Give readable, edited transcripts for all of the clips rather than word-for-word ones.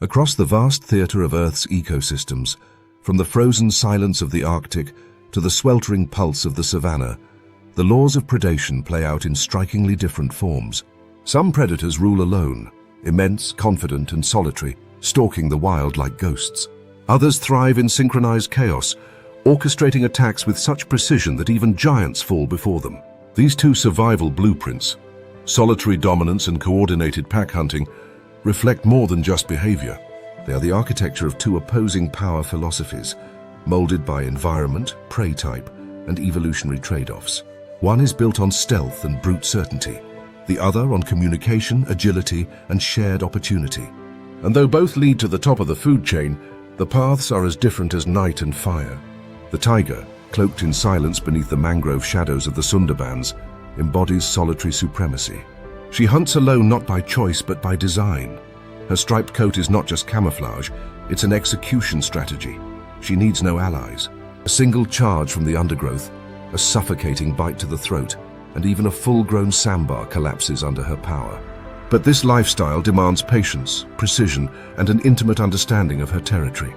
Across the vast theatre of Earth's ecosystems, from the frozen silence of the Arctic to the sweltering pulse of the savanna, the laws of predation play out in strikingly different forms. Some predators rule alone, immense, confident, and solitary, stalking the wild like ghosts. Others thrive in synchronized chaos, orchestrating attacks with such precision that even giants fall before them. These two survival blueprints, solitary dominance and coordinated pack hunting, reflect more than just behavior. They are the architecture of two opposing power philosophies, molded by environment, prey type, and evolutionary trade-offs. One is built on stealth and brute certainty, the other on communication, agility, and shared opportunity. And though both lead to the top of the food chain, the paths are as different as night and fire. The tiger, cloaked in silence beneath the mangrove shadows of the Sundarbans, embodies solitary supremacy. She hunts alone not by choice but by design. Her striped coat is not just camouflage, it's an execution strategy. She needs no allies. A single charge from the undergrowth, a suffocating bite to the throat, and even a full-grown sambar collapses under her power. But this lifestyle demands patience, precision, and an intimate understanding of her territory.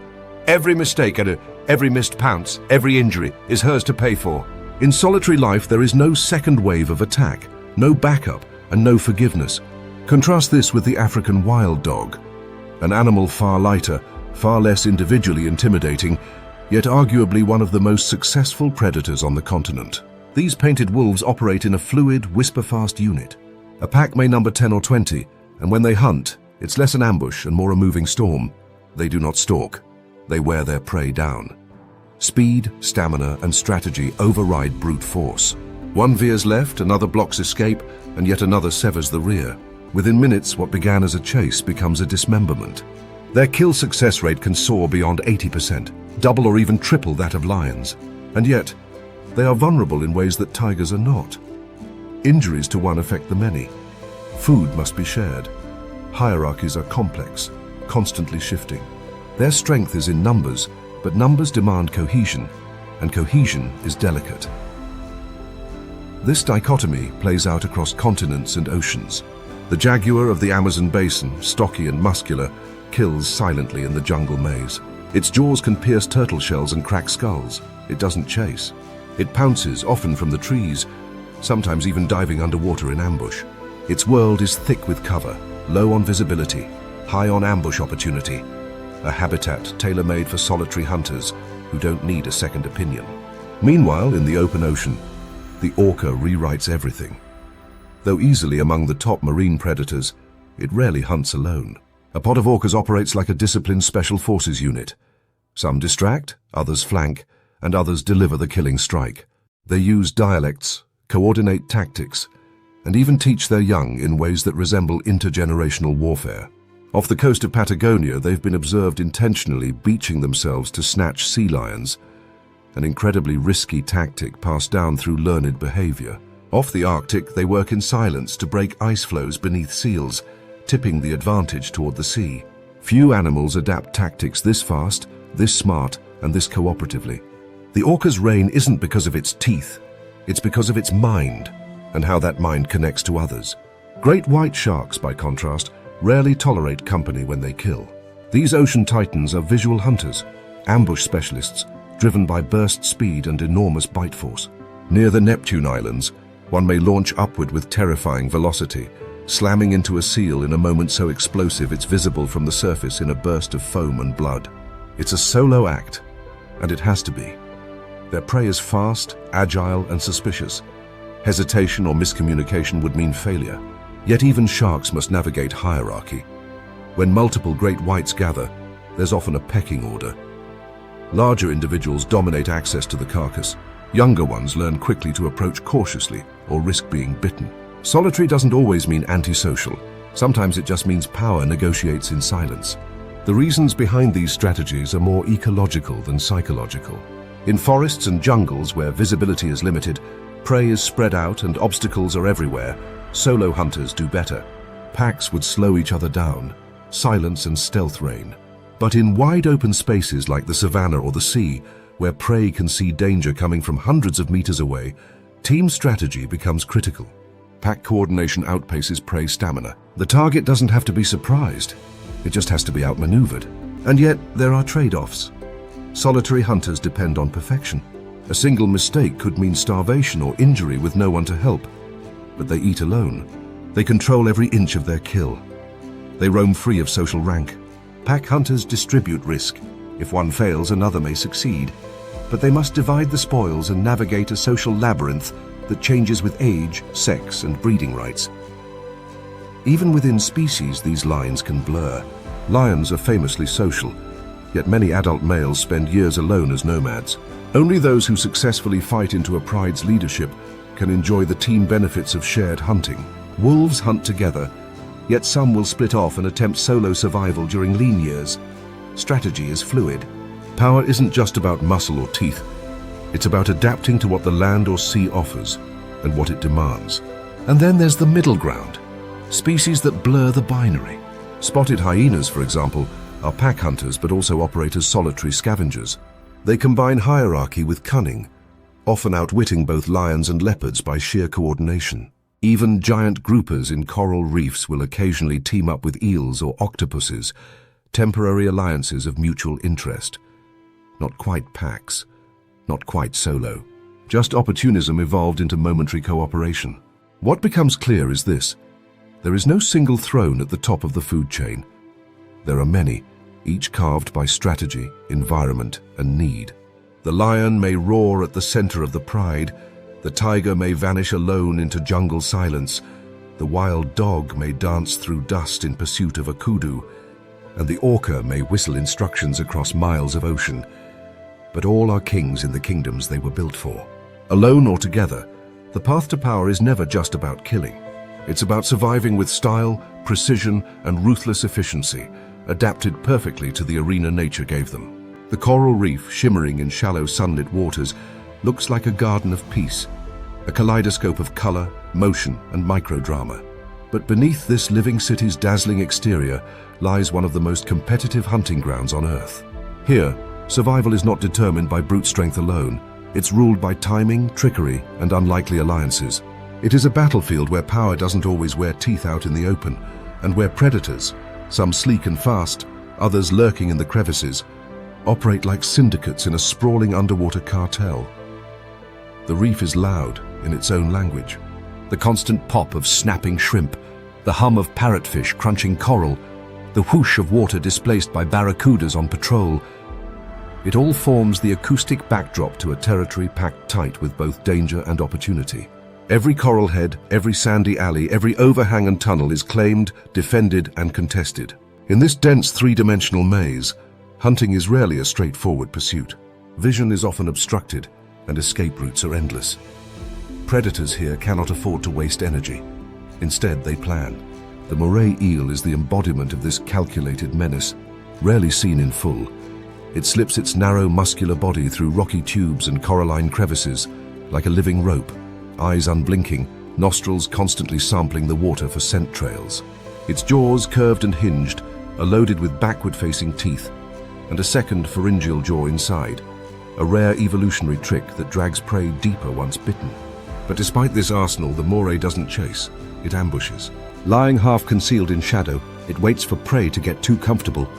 Every mistake and every missed pounce, every injury is hers to pay for. In solitary life, there is no second wave of attack, no backup, and no forgiveness. Contrast this with the African wild dog, an animal far lighter, far less individually intimidating, yet arguably one of the most successful predators on the continent. These painted wolves operate in a fluid, whisper-fast unit. A pack may number 10 or 20, and when they hunt, it's less an ambush and more a moving storm. They do not stalk. They wear their prey down. Speed, stamina, and strategy override brute force. One veers left, another blocks escape, and yet another severs the rear. Within minutes, what began as a chase becomes a dismemberment. Their kill success rate can soar beyond 80%, double or even triple that of lions. And yet, they are vulnerable in ways that tigers are not. Injuries to one affect the many. Food must be shared. Hierarchies are complex, constantly shifting. Their strength is in numbers, but numbers demand cohesion, and cohesion is delicate. This dichotomy plays out across continents and oceans. The jaguar of the Amazon basin, stocky and muscular, kills silently in the jungle maze. Its jaws can pierce turtle shells and crack skulls. It doesn't chase. It pounces, often from the trees, sometimes even diving underwater in ambush. Its world is thick with cover, low on visibility, high on ambush opportunity, a habitat tailor-made for solitary hunters who don't need a second opinion. Meanwhile, in the open ocean, the orca rewrites everything. Though easily among the top marine predators, it rarely hunts alone. A pod of orcas operates like a disciplined special forces unit. Some distract, others flank, and others deliver the killing strike. They use dialects, coordinate tactics, and even teach their young in ways that resemble intergenerational warfare. Off the coast of Patagonia, they've been observed intentionally beaching themselves to snatch sea lions, an incredibly risky tactic passed down through learned behavior. Off the Arctic, they work in silence to break ice floes beneath seals, tipping the advantage toward the sea. Few animals adapt tactics this fast, this smart, and this cooperatively. The orca's reign isn't because of its teeth, it's because of its mind, and how that mind connects to others. Great white sharks, by contrast, rarely tolerate company when they kill. These ocean titans are visual hunters, ambush specialists, driven by burst speed and enormous bite force. Near the Neptune Islands, one may launch upward with terrifying velocity, slamming into a seal in a moment so explosive it's visible from the surface in a burst of foam and blood. It's a solo act, and it has to be. Their prey is fast, agile, and suspicious. Hesitation or miscommunication would mean failure. Yet even sharks must navigate hierarchy. When multiple great whites gather, there's often a pecking order. Larger individuals dominate access to the carcass. Younger ones learn quickly to approach cautiously or risk being bitten. Solitary doesn't always mean antisocial. Sometimes it just means power negotiates in silence. The reasons behind these strategies are more ecological than psychological. In forests and jungles where visibility is limited, prey is spread out and obstacles are everywhere, solo hunters do better. Packs would slow each other down. Silence and stealth reign. But in wide open spaces like the savanna or the sea, where prey can see danger coming from hundreds of meters away, team strategy becomes critical. Pack coordination outpaces prey stamina. The target doesn't have to be surprised. It just has to be outmaneuvered. And yet, there are trade-offs. Solitary hunters depend on perfection. A single mistake could mean starvation or injury with no one to help. But they eat alone. They control every inch of their kill. They roam free of social rank. Pack hunters distribute risk. If one fails, another may succeed. But they must divide the spoils and navigate a social labyrinth that changes with age, sex, and breeding rights. Even within species, these lines can blur. Lions are famously social, yet many adult males spend years alone as nomads. Only those who successfully fight into a pride's leadership can enjoy the team benefits of shared hunting. Wolves hunt together, yet some will split off and attempt solo survival during lean years. Strategy is fluid. Power isn't just about muscle or teeth. It's about adapting to what the land or sea offers and what it demands. And then there's the middle ground, species that blur the binary. Spotted hyenas, for example, are pack hunters but also operate as solitary scavengers. They combine hierarchy with cunning, often outwitting both lions and leopards by sheer coordination. Even giant groupers in coral reefs will occasionally team up with eels or octopuses, temporary alliances of mutual interest. Not quite packs, not quite solo. Just opportunism evolved into momentary cooperation. What becomes clear is this: there is no single throne at the top of the food chain. There are many, each carved by strategy, environment, and need. The lion may roar at the center of the pride, the tiger may vanish alone into jungle silence, the wild dog may dance through dust in pursuit of a kudu, and the orca may whistle instructions across miles of ocean. But all are kings in the kingdoms they were built for. Alone or together, the path to power is never just about killing. It's about surviving with style, precision, and ruthless efficiency, adapted perfectly to the arena nature gave them. The coral reef, shimmering in shallow sunlit waters, looks like a garden of peace, a kaleidoscope of color, motion, and microdrama. But beneath this living city's dazzling exterior lies one of the most competitive hunting grounds on Earth. Here, survival is not determined by brute strength alone. It's ruled by timing, trickery, and unlikely alliances. It is a battlefield where power doesn't always wear teeth out in the open, and where predators, some sleek and fast, others lurking in the crevices, operate like syndicates in a sprawling underwater cartel. The reef is loud in its own language. The constant pop of snapping shrimp, the hum of parrotfish crunching coral, the whoosh of water displaced by barracudas on patrol. It all forms the acoustic backdrop to a territory packed tight with both danger and opportunity. Every coral head, every sandy alley, every overhang and tunnel is claimed, defended, and contested. In this dense three-dimensional maze, hunting is rarely a straightforward pursuit. Vision is often obstructed, and escape routes are endless. Predators here cannot afford to waste energy. Instead, they plan. The moray eel is the embodiment of this calculated menace, rarely seen in full. It slips its narrow, muscular body through rocky tubes and coralline crevices, like a living rope, eyes unblinking, nostrils constantly sampling the water for scent trails. Its jaws, curved and hinged, are loaded with backward-facing teeth, and a second pharyngeal jaw inside, a rare evolutionary trick that drags prey deeper once bitten. But despite this arsenal, the moray doesn't chase, it ambushes. Lying half-concealed in shadow, it waits for prey to get too comfortable,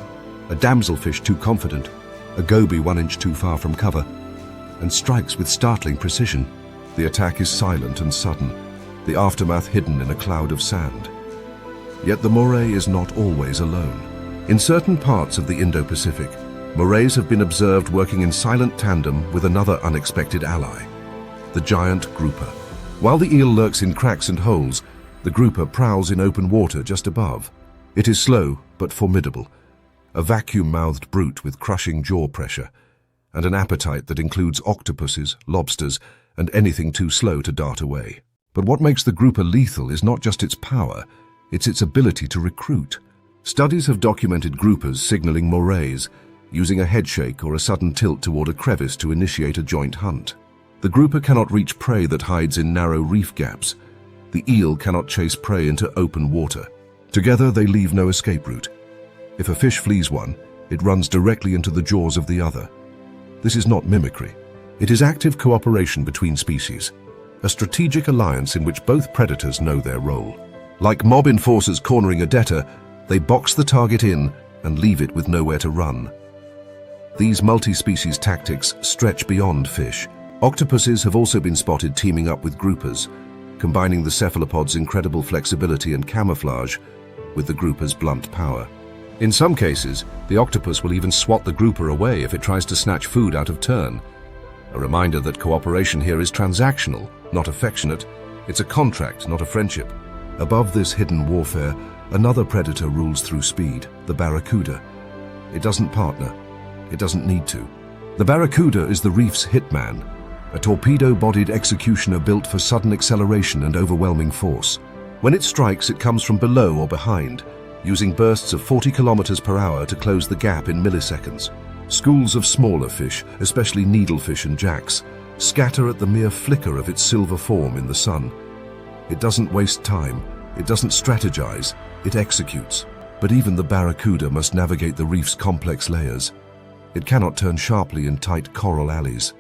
a damselfish too confident, a goby 1 inch too far from cover, and strikes with startling precision. The attack is silent and sudden, the aftermath hidden in a cloud of sand. Yet the moray is not always alone. In certain parts of the Indo-Pacific, morays have been observed working in silent tandem with another unexpected ally, the giant grouper. While the eel lurks in cracks and holes, the grouper prowls in open water just above. It is slow but formidable, a vacuum-mouthed brute with crushing jaw pressure, and an appetite that includes octopuses, lobsters, and anything too slow to dart away. But what makes the grouper lethal is not just its power, it's its ability to recruit. Studies have documented groupers signaling morays, using a headshake or a sudden tilt toward a crevice to initiate a joint hunt. The grouper cannot reach prey that hides in narrow reef gaps. The eel cannot chase prey into open water. Together they leave no escape route. If a fish flees one, it runs directly into the jaws of the other. This is not mimicry. It is active cooperation between species, a strategic alliance in which both predators know their role. Like mob enforcers cornering a debtor, They box the target in and leave it with nowhere to run. These multi-species tactics stretch beyond fish. Octopuses have also been spotted teaming up with groupers, combining the cephalopod's incredible flexibility and camouflage with the grouper's blunt power. In some cases, the octopus will even swat the grouper away if it tries to snatch food out of turn. A reminder that cooperation here is transactional, not affectionate. It's a contract, not a friendship. Above this hidden warfare, another predator rules through speed, the barracuda. It doesn't partner. It doesn't need to. The barracuda is the reef's hitman, a torpedo-bodied executioner built for sudden acceleration and overwhelming force. When it strikes, it comes from below or behind, using bursts of 40 kilometers per hour to close the gap in milliseconds. Schools of smaller fish, especially needlefish and jacks, scatter at the mere flicker of its silver form in the sun. It doesn't waste time, it doesn't strategize, it executes. But even the barracuda must navigate the reef's complex layers. It cannot turn sharply in tight coral alleys.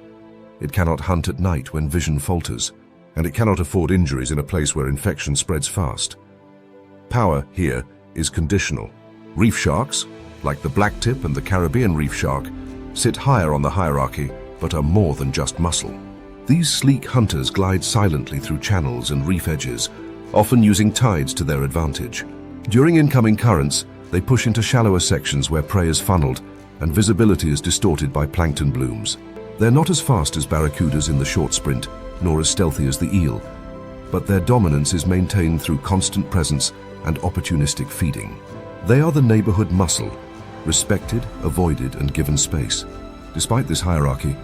It cannot hunt at night when vision falters, and it cannot afford injuries in a place where infection spreads fast. Power here is conditional. Reef sharks, like the blacktip and the Caribbean reef shark, sit higher on the hierarchy but are more than just muscle. These sleek hunters glide silently through channels and reef edges, often using tides to their advantage. During incoming currents, they push into shallower sections where prey is funneled and visibility is distorted by plankton blooms. They're not as fast as barracudas in the short sprint, nor as stealthy as the eel, but their dominance is maintained through constant presence and opportunistic feeding. They are the neighborhood muscle, respected, avoided, and given space. Despite this hierarchy,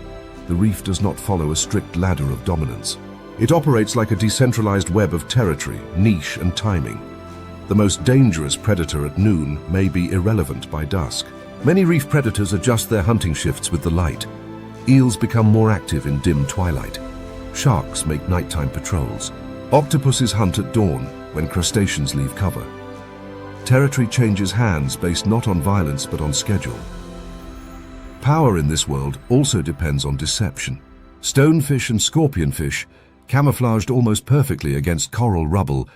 the reef does not follow a strict ladder of dominance. It operates like a decentralized web of territory, niche, and timing. The most dangerous predator at noon may be irrelevant by dusk. Many reef predators adjust their hunting shifts with the light. Eels become more active in dim twilight. Sharks make nighttime patrols. Octopuses hunt at dawn when crustaceans leave cover. Territory changes hands based not on violence but on schedule. Power in this world also depends on deception. Stonefish and scorpionfish, camouflaged almost perfectly against coral rubble,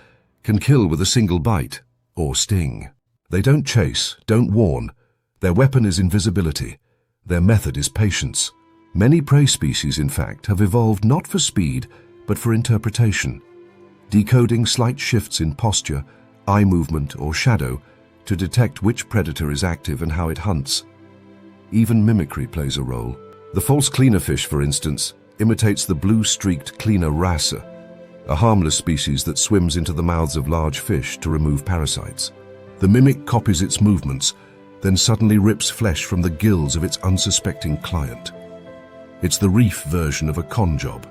can kill with a single bite or sting. They don't chase, don't warn. Their weapon is invisibility. Their method is patience. Many prey species, in fact, have evolved not for speed, but for interpretation, decoding slight shifts in posture, eye movement, or shadow to detect which predator is active and how it hunts. Even mimicry plays a role. The false cleanerfish, for instance, imitates the blue-streaked cleaner wrasser, a harmless species that swims into the mouths of large fish to remove parasites. The mimic copies its movements, then suddenly rips flesh from the gills of its unsuspecting client. It's the reef version of a con job.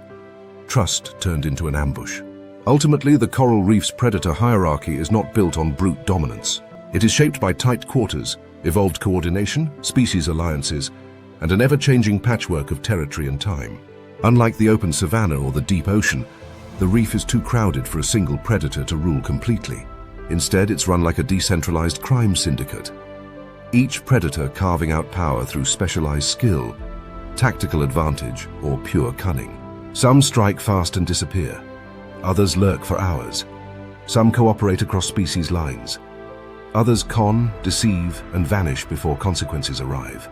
Trust turned into an ambush. Ultimately, the coral reef's predator hierarchy is not built on brute dominance. It is shaped by tight quarters, evolved coordination, species alliances, and an ever-changing patchwork of territory and time. Unlike the open savanna or the deep ocean, the reef is too crowded for a single predator to rule completely. Instead, it's run like a decentralized crime syndicate. Each predator carving out power through specialized skill, tactical advantage, or pure cunning. Some strike fast and disappear. Others lurk for hours. Some cooperate across species lines. Others con, deceive, and vanish before consequences arrive.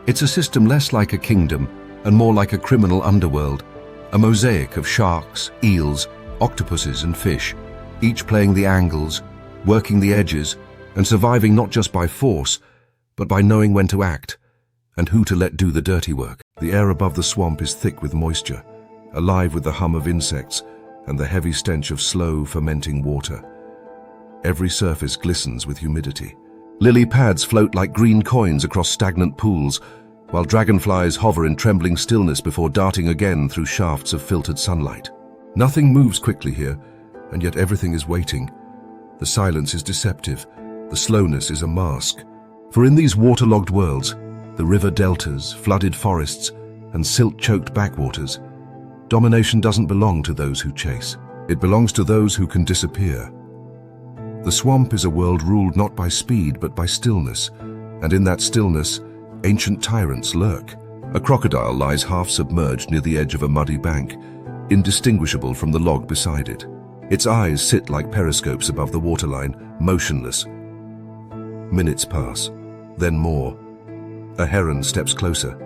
It's a system less like a kingdom and more like a criminal underworld, a mosaic of sharks, eels, octopuses, and fish, each playing the angles, working the edges, and surviving not just by force, but by knowing when to act and who to let do the dirty work. The air above the swamp is thick with moisture, alive with the hum of insects and the heavy stench of slow, fermenting water. Every surface glistens with humidity. Lily pads float like green coins across stagnant pools, while dragonflies hover in trembling stillness before darting again through shafts of filtered sunlight. Nothing moves quickly here, and yet everything is waiting. The silence is deceptive. The slowness is a mask. For in these waterlogged worlds, the river deltas, flooded forests, and silt-choked backwaters, domination doesn't belong to those who chase. It belongs to those who can disappear. The swamp is a world ruled not by speed but by stillness, and in that stillness, ancient tyrants lurk. A crocodile lies half submerged near the edge of a muddy bank, indistinguishable from the log beside it. Its eyes sit like periscopes above the waterline, motionless. Minutes pass, then more. A heron steps closer.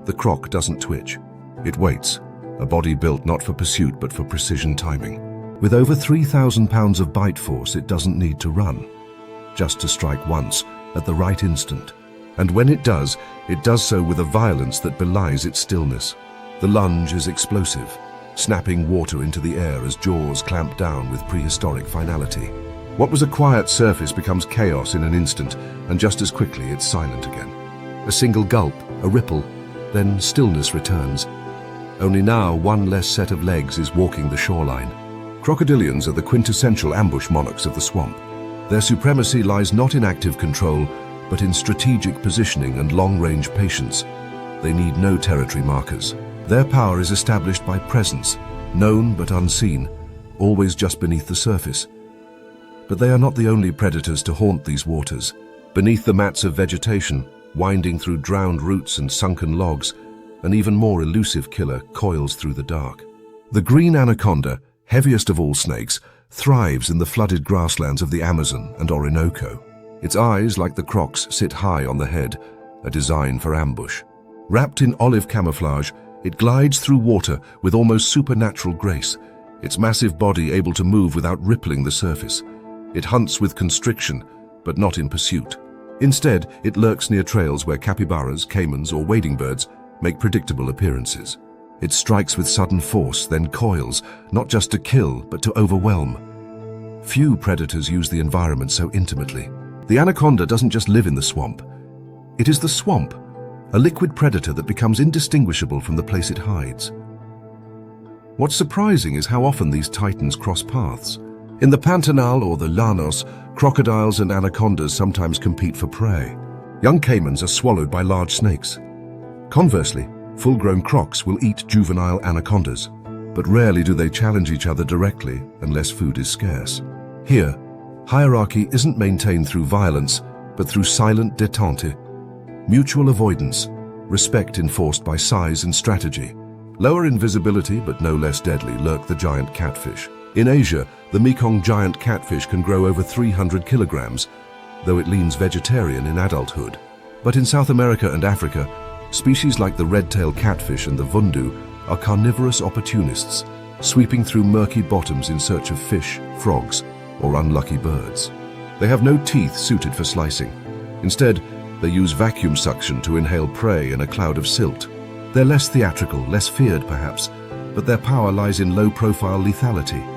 The croc doesn't twitch. It waits, a body built not for pursuit but for precision timing. With over 3,000 pounds of bite force, it doesn't need to run, just to strike once, at the right instant. And when it does so with a violence that belies its stillness. The lunge is explosive, snapping water into the air as jaws clamp down with prehistoric finality. What was a quiet surface becomes chaos in an instant, and just as quickly it's silent again. A single gulp, a ripple, then stillness returns. Only now one less set of legs is walking the shoreline. Crocodilians are the quintessential ambush monarchs of the swamp. Their supremacy lies not in active control, but in strategic positioning and long-range patience. They need no territory markers. Their power is established by presence, known but unseen, always just beneath the surface. But they are not the only predators to haunt these waters. Beneath the mats of vegetation, winding through drowned roots and sunken logs, an even more elusive killer coils through the dark. The green anaconda, heaviest of all snakes, thrives in the flooded grasslands of the Amazon and Orinoco. Its eyes, like the croc's, sit high on the head, a design for ambush. Wrapped in olive camouflage, it glides through water with almost supernatural grace, its massive body able to move without rippling the surface. It hunts with constriction, but not in pursuit. Instead, it lurks near trails where capybaras, caimans, or wading birds make predictable appearances. It strikes with sudden force, then coils, not just to kill, but to overwhelm. Few predators use the environment so intimately. The anaconda doesn't just live in the swamp. It is the swamp, a liquid predator that becomes indistinguishable from the place it hides. What's surprising is how often these titans cross paths. In the Pantanal or the Llanos, crocodiles and anacondas sometimes compete for prey. Young caimans are swallowed by large snakes. Conversely, full-grown crocs will eat juvenile anacondas, but rarely do they challenge each other directly unless food is scarce. Here, hierarchy isn't maintained through violence, but through silent détente, mutual avoidance, respect enforced by size and strategy. Lower in visibility, but no less deadly, lurk the giant catfish. In Asia, the Mekong giant catfish can grow over 300 kilograms, though it leans vegetarian in adulthood. But in South America and Africa, species like the red-tailed catfish and the vundu are carnivorous opportunists, sweeping through murky bottoms in search of fish, frogs, or unlucky birds. They have no teeth suited for slicing. Instead, they use vacuum suction to inhale prey in a cloud of silt. They're less theatrical, less feared perhaps, but their power lies in low-profile lethality.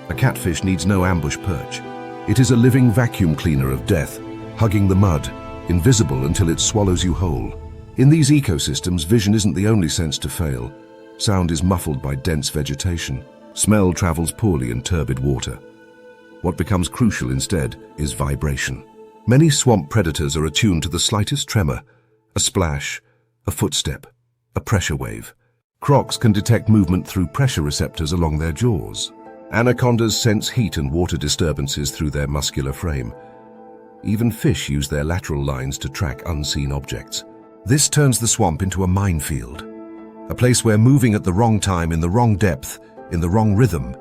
A catfish needs no ambush perch. It is a living vacuum cleaner of death, hugging the mud, invisible until it swallows you whole. In these ecosystems, vision isn't the only sense to fail. Sound is muffled by dense vegetation. Smell travels poorly in turbid water. What becomes crucial instead is vibration. Many swamp predators are attuned to the slightest tremor, a splash, a footstep, a pressure wave. Crocs can detect movement through pressure receptors along their jaws. Anacondas sense heat and water disturbances through their muscular frame. Even fish use their lateral lines to track unseen objects. This turns the swamp into a minefield, a place where moving at the wrong time, in the wrong depth, in the wrong rhythm,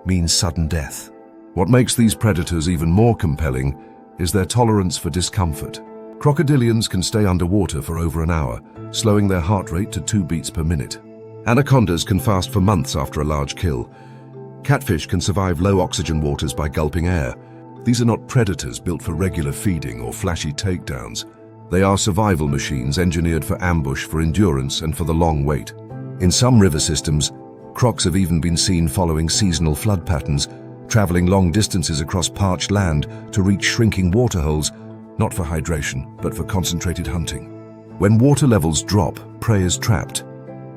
means sudden death. What makes these predators even more compelling is their tolerance for discomfort. Crocodilians can stay underwater for over an hour, slowing their heart rate to 2 beats per minute. Anacondas can fast for months after a large kill. Catfish can survive low oxygen waters by gulping air. These are not predators built for regular feeding or flashy takedowns. They are survival machines engineered for ambush, for endurance, and for the long wait. In some river systems, crocs have even been seen following seasonal flood patterns, traveling long distances across parched land to reach shrinking waterholes, not for hydration, but for concentrated hunting. When water levels drop, prey is trapped,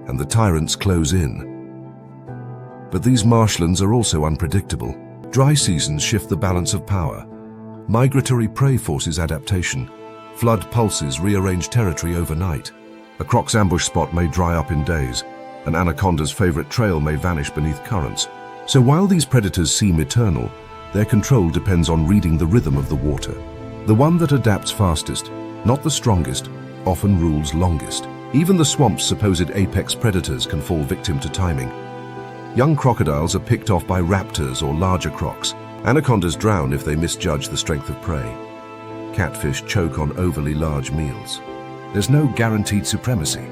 and the tyrants close in. But these marshlands are also unpredictable. Dry seasons shift the balance of power. Migratory prey forces adaptation. Flood pulses rearrange territory overnight. A croc's ambush spot may dry up in days. An anaconda's favorite trail may vanish beneath currents. So while these predators seem eternal, their control depends on reading the rhythm of the water. The one that adapts fastest, not the strongest, often rules longest. Even the swamp's supposed apex predators can fall victim to timing. Young crocodiles are picked off by raptors or larger crocs. Anacondas drown if they misjudge the strength of prey. Catfish choke on overly large meals. There's no guaranteed supremacy,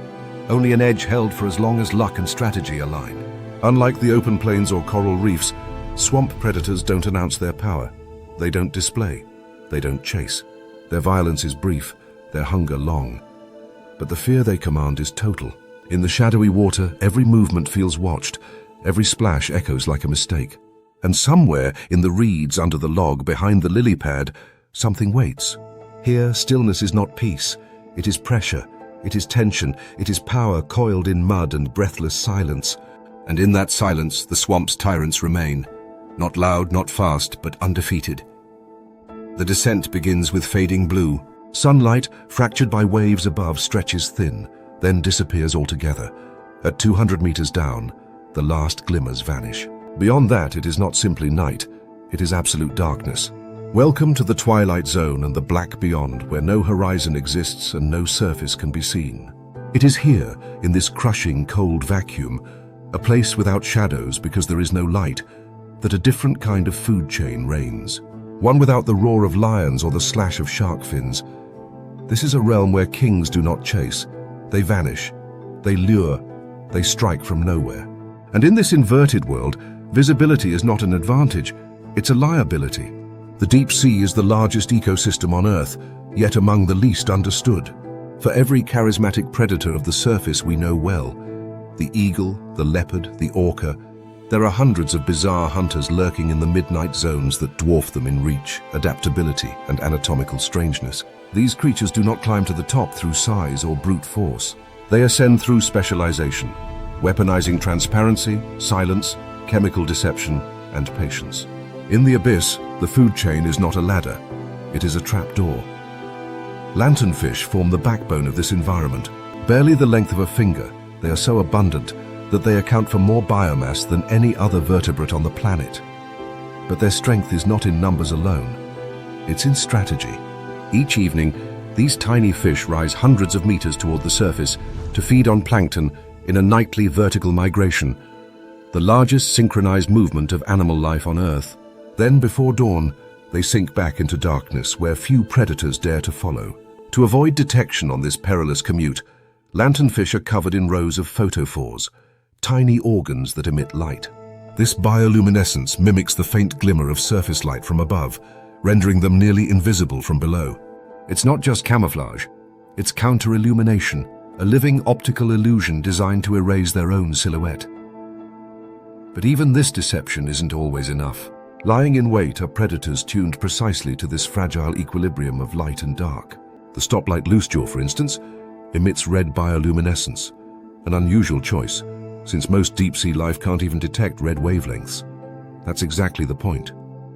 only an edge held for as long as luck and strategy align. Unlike the open plains or coral reefs, swamp predators don't announce their power. They don't display. They don't chase. Their violence is brief, their hunger long. But the fear they command is total. In the shadowy water, every movement feels watched. Every splash echoes like a mistake. And somewhere in the reeds under the log behind the lily pad, something waits. Here, stillness is not peace. It is pressure. It is tension. It is power coiled in mud and breathless silence. And in that silence, the swamp's tyrants remain. Not loud, not fast, but undefeated. The descent begins with fading blue. Sunlight, fractured by waves above, stretches thin, then disappears altogether. At 200 meters down, the last glimmers vanish. Beyond that, it is not simply night. It is absolute darkness. Welcome to the twilight zone and the black beyond, where no horizon exists and no surface can be seen. It is here, in this crushing, cold vacuum, a place without shadows because there is no light, that a different kind of food chain reigns. One without the roar of lions or the slash of shark fins. This is a realm where kings do not chase. They vanish. They lure. They strike from nowhere. And in this inverted world, visibility is not an advantage. It's a liability. The deep sea is the largest ecosystem on Earth, yet among the least understood. For every charismatic predator of the surface we know well, the eagle, the leopard, the orca, there are hundreds of bizarre hunters lurking in the midnight zones that dwarf them in reach, adaptability, and anatomical strangeness. These creatures do not climb to the top through size or brute force. They ascend through specialization, weaponizing transparency, silence, chemical deception, and patience. In the abyss, the food chain is not a ladder, it is a trapdoor. Lanternfish form the backbone of this environment. Barely the length of a finger, they are so abundant that they account for more biomass than any other vertebrate on the planet. But their strength is not in numbers alone. It's in strategy. Each evening, these tiny fish rise hundreds of meters toward the surface to feed on plankton in a nightly vertical migration, the largest synchronized movement of animal life on Earth. Then, before dawn, they sink back into darkness where few predators dare to follow. To avoid detection on this perilous commute, lanternfish are covered in rows of photophores, tiny organs that emit light. This bioluminescence mimics the faint glimmer of surface light from above, rendering them nearly invisible from below. It's not just camouflage, it's counter-illumination, a living optical illusion designed to erase their own silhouette. But even this deception isn't always enough. Lying in wait are predators tuned precisely to this fragile equilibrium of light and dark. The stoplight loosejaw, for instance, emits red bioluminescence, an unusual choice, since most deep-sea life can't even detect red wavelengths. That's exactly the point.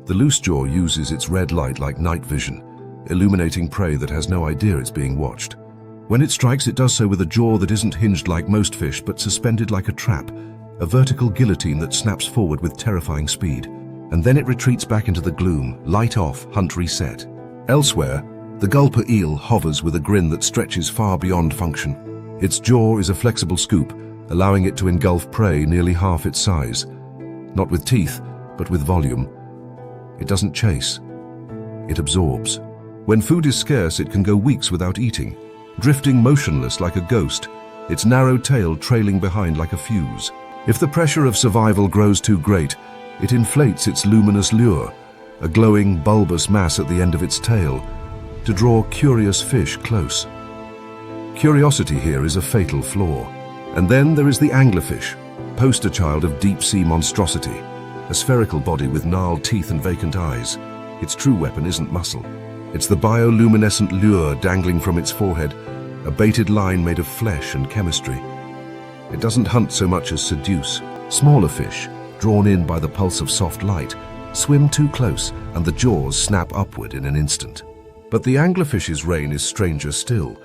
The loosejaw uses its red light like night vision, illuminating prey that has no idea it's being watched. When it strikes, it does so with a jaw that isn't hinged like most fish, but suspended like a trap, a vertical guillotine that snaps forward with terrifying speed. And then it retreats back into the gloom, light off, hunt reset. Elsewhere, the gulper eel hovers with a grin that stretches far beyond function. Its jaw is a flexible scoop, allowing it to engulf prey nearly half its size. Not with teeth, but with volume. It doesn't chase. It absorbs. When food is scarce, it can go weeks without eating, drifting motionless like a ghost, its narrow tail trailing behind like a fuse. If the pressure of survival grows too great, it inflates its luminous lure, a glowing, bulbous mass at the end of its tail, to draw curious fish close. Curiosity here is a fatal flaw. And then there is the anglerfish, poster child of deep-sea monstrosity, a spherical body with gnarled teeth and vacant eyes. Its true weapon isn't muscle. It's the bioluminescent lure dangling from its forehead, a baited line made of flesh and chemistry. It doesn't hunt so much as seduce. Smaller fish, drawn in by the pulse of soft light, swim too close and the jaws snap upward in an instant. But the anglerfish's reign is stranger still.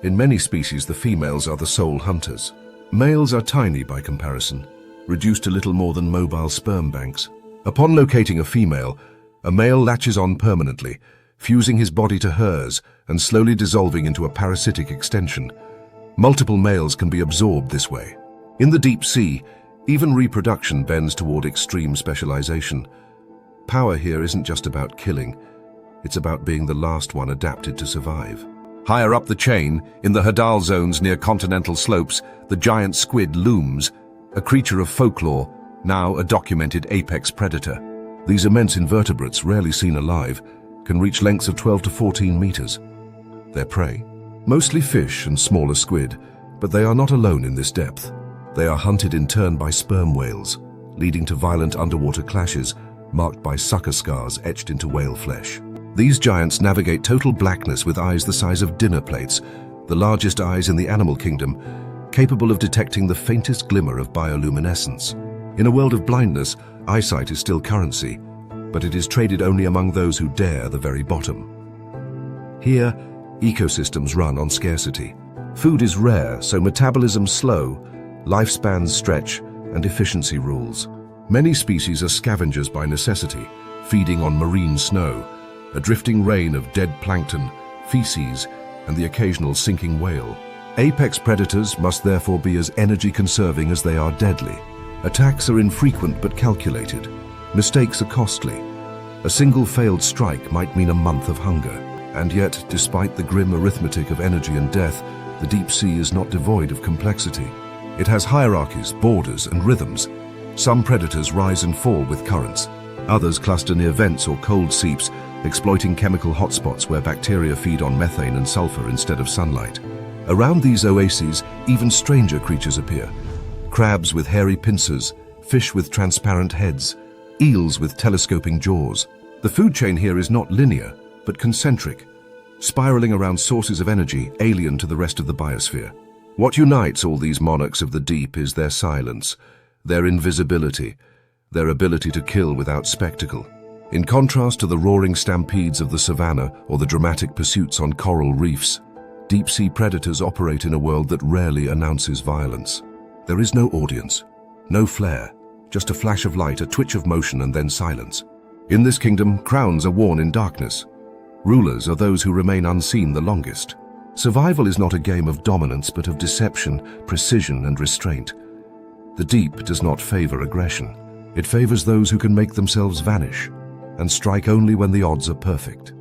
In many species, the females are the sole hunters. Males are tiny by comparison, reduced to little more than mobile sperm banks. Upon locating a female, a male latches on permanently, fusing his body to hers and slowly dissolving into a parasitic extension. Multiple males can be absorbed this way. In the deep sea, even reproduction bends toward extreme specialization. Power here isn't just about killing, It's about being the last one adapted to survive. Higher up the chain, in the Hadal zones near continental slopes, the giant squid looms, a creature of folklore, now a documented apex predator. These immense invertebrates, rarely seen alive, can reach lengths of 12 to 14 meters. Their prey? Mostly fish and smaller squid, but they are not alone in this depth. They are hunted in turn by sperm whales, leading to violent underwater clashes marked by sucker scars etched into whale flesh. These giants navigate total blackness with eyes the size of dinner plates, the largest eyes in the animal kingdom, capable of detecting the faintest glimmer of bioluminescence. In a world of blindness, eyesight is still currency, but it is traded only among those who dare the very bottom. Here, ecosystems run on scarcity. Food is rare, so metabolism slow, lifespans stretch, and efficiency rules. Many species are scavengers by necessity, feeding on marine snow, a drifting rain of dead plankton, feces, and the occasional sinking whale. Apex predators must therefore be as energy-conserving as they are deadly. Attacks are infrequent but calculated. Mistakes are costly. A single failed strike might mean a month of hunger. And yet, despite the grim arithmetic of energy and death, the deep sea is not devoid of complexity. It has hierarchies, borders, and rhythms. Some predators rise and fall with currents. Others cluster near vents or cold seeps, exploiting chemical hotspots where bacteria feed on methane and sulfur instead of sunlight. Around these oases, even stranger creatures appear. Crabs with hairy pincers, fish with transparent heads, eels with telescoping jaws. The food chain here is not linear, but concentric, spiraling around sources of energy alien to the rest of the biosphere. What unites all these monarchs of the deep is their silence, their invisibility, their ability to kill without spectacle. In contrast to the roaring stampedes of the savannah or the dramatic pursuits on coral reefs, deep-sea predators operate in a world that rarely announces violence. There is no audience, no flair, just a flash of light, a twitch of motion, and then silence. In this kingdom, crowns are worn in darkness. Rulers are those who remain unseen the longest. Survival is not a game of dominance, but of deception, precision, and restraint. The deep does not favor aggression. It favors those who can make themselves vanish and strike only when the odds are perfect.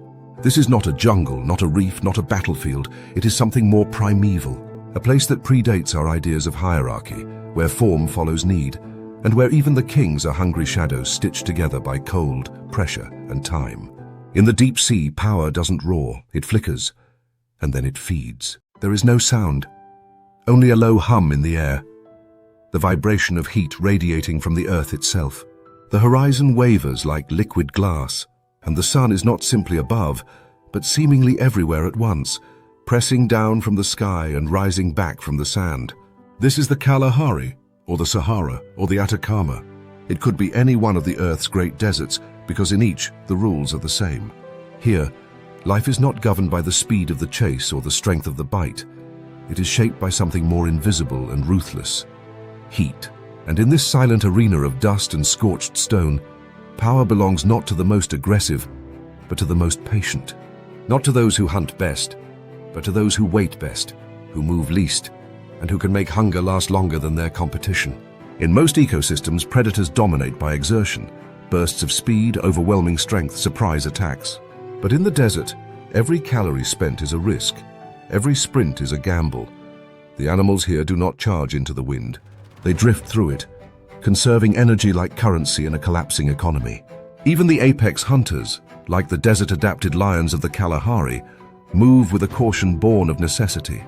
This is not a jungle, not a reef, not a battlefield. It is something more primeval, a place that predates our ideas of hierarchy, where form follows need, and where even the kings are hungry shadows stitched together by cold, pressure, and time. In the deep sea, power doesn't roar, it flickers, and then it feeds. There is no sound, only a low hum in the air, the vibration of heat radiating from the earth itself. The horizon wavers like liquid glass, and the sun is not simply above, but seemingly everywhere at once, pressing down from the sky and rising back from the sand. This is the Kalahari, or the Sahara, or the Atacama. It could be any one of the Earth's great deserts, because in each, the rules are the same. Here, life is not governed by the speed of the chase or the strength of the bite. It is shaped by something more invisible and ruthless: heat. And in this silent arena of dust and scorched stone, power belongs not to the most aggressive, but to the most patient. Not to those who hunt best, but to those who wait best, who move least, and who can make hunger last longer than their competition. In most ecosystems, predators dominate by exertion, bursts of speed, overwhelming strength, surprise attacks. But in the desert, every calorie spent is a risk. Every sprint is a gamble. The animals here do not charge into the wind. They drift through it, conserving energy like currency in a collapsing economy. Even the apex hunters, like the desert-adapted lions of the Kalahari, move with a caution born of necessity.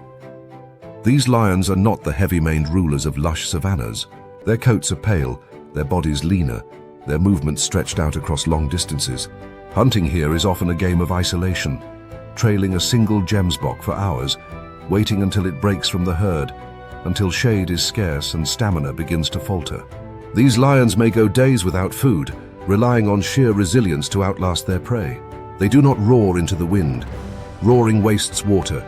These lions are not the heavy-maned rulers of lush savannas. Their coats are pale, their bodies leaner, their movements stretched out across long distances. Hunting here is often a game of isolation, trailing a single gemsbok for hours, waiting until it breaks from the herd, until shade is scarce and stamina begins to falter. These lions may go days without food, relying on sheer resilience to outlast their prey. They do not roar into the wind. Roaring wastes water.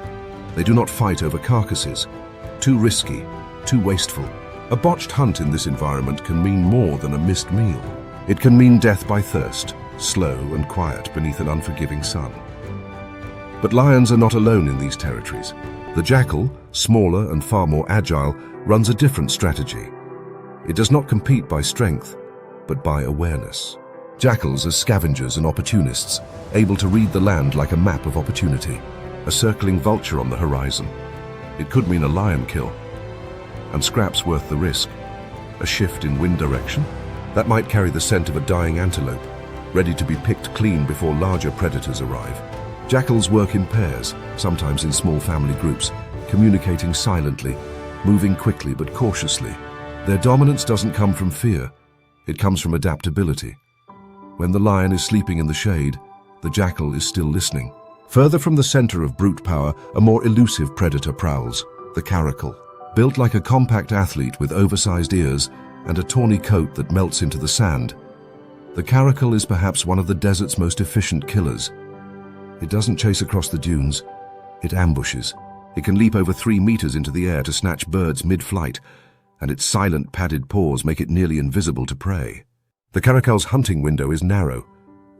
They do not fight over carcasses. Too risky, too wasteful. A botched hunt in this environment can mean more than a missed meal. It can mean death by thirst, slow and quiet beneath an unforgiving sun. But lions are not alone in these territories. The jackal, smaller and far more agile, runs a different strategy. It does not compete by strength, but by awareness. Jackals as scavengers and opportunists, able to read the land like a map of opportunity. A circling vulture on the horizon. It could mean a lion kill. And scraps worth the risk. A shift in wind direction? That might carry the scent of a dying antelope, ready to be picked clean before larger predators arrive. Jackals work in pairs, sometimes in small family groups, communicating silently, moving quickly but cautiously. Their dominance doesn't come from fear, it comes from adaptability. When the lion is sleeping in the shade, the jackal is still listening. Further from the center of brute power, a more elusive predator prowls, the caracal. Built like a compact athlete with oversized ears and a tawny coat that melts into the sand, the caracal is perhaps one of the desert's most efficient killers. It doesn't chase across the dunes, it ambushes. It can leap over 3 meters into the air to snatch birds mid-flight, and its silent padded paws make it nearly invisible to prey. The caracal's hunting window is narrow,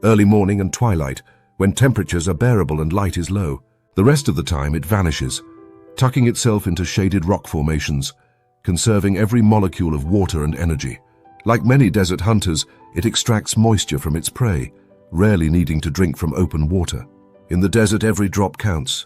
early morning and twilight, when temperatures are bearable and light is low. The rest of the time it vanishes, tucking itself into shaded rock formations, conserving every molecule of water and energy. Like many desert hunters, it extracts moisture from its prey, rarely needing to drink from open water. In the desert, every drop counts,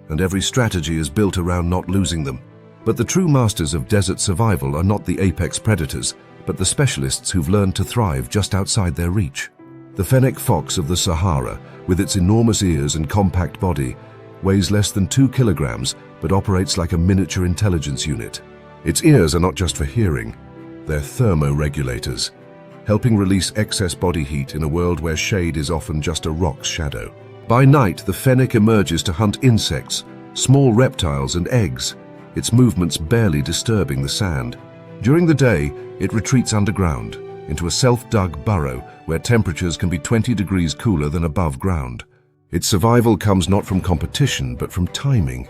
and every strategy is built around not losing them. But the true masters of desert survival are not the apex predators, but the specialists who've learned to thrive just outside their reach. The fennec fox of the Sahara, with its enormous ears and compact body, weighs less than 2 kilograms but operates like a miniature intelligence unit. Its ears are not just for hearing, they're thermoregulators, helping release excess body heat in a world where shade is often just a rock's shadow. By night, the fennec emerges to hunt insects, small reptiles and eggs, its movements barely disturbing the sand. During the day, it retreats underground, into a self-dug burrow where temperatures can be 20 degrees cooler than above ground. Its survival comes not from competition, but from timing.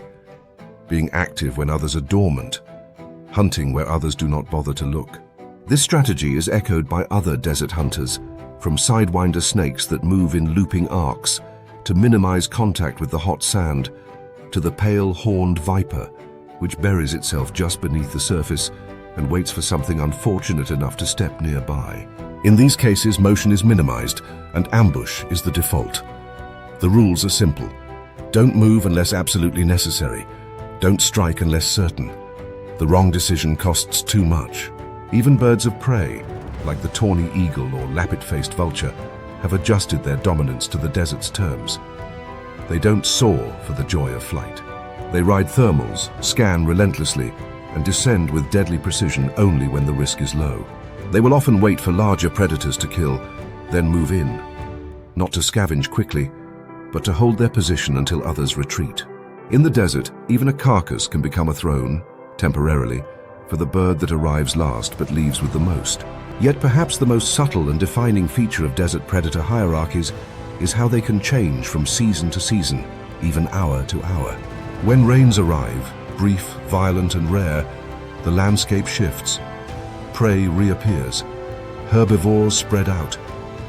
Being active when others are dormant, hunting where others do not bother to look. This strategy is echoed by other desert hunters, from sidewinder snakes that move in looping arcs, to minimize contact with the hot sand, to the pale horned viper, which buries itself just beneath the surface and waits for something unfortunate enough to step nearby. In these cases, motion is minimized and ambush is the default. The rules are simple. Don't move unless absolutely necessary. Don't strike unless certain. The wrong decision costs too much. Even birds of prey, like the tawny eagle or lappet-faced vulture, have adjusted their dominance to the desert's terms. They don't soar for the joy of flight. They ride thermals, scan relentlessly, and descend with deadly precision only when the risk is low. They will often wait for larger predators to kill, then move in, not to scavenge quickly, but to hold their position until others retreat. In the desert, even a carcass can become a throne, temporarily, for the bird that arrives last but leaves with the most. Yet perhaps the most subtle and defining feature of desert predator hierarchies is how they can change from season to season, even hour to hour. When rains arrive, brief, violent and rare, the landscape shifts. Prey reappears. Herbivores spread out.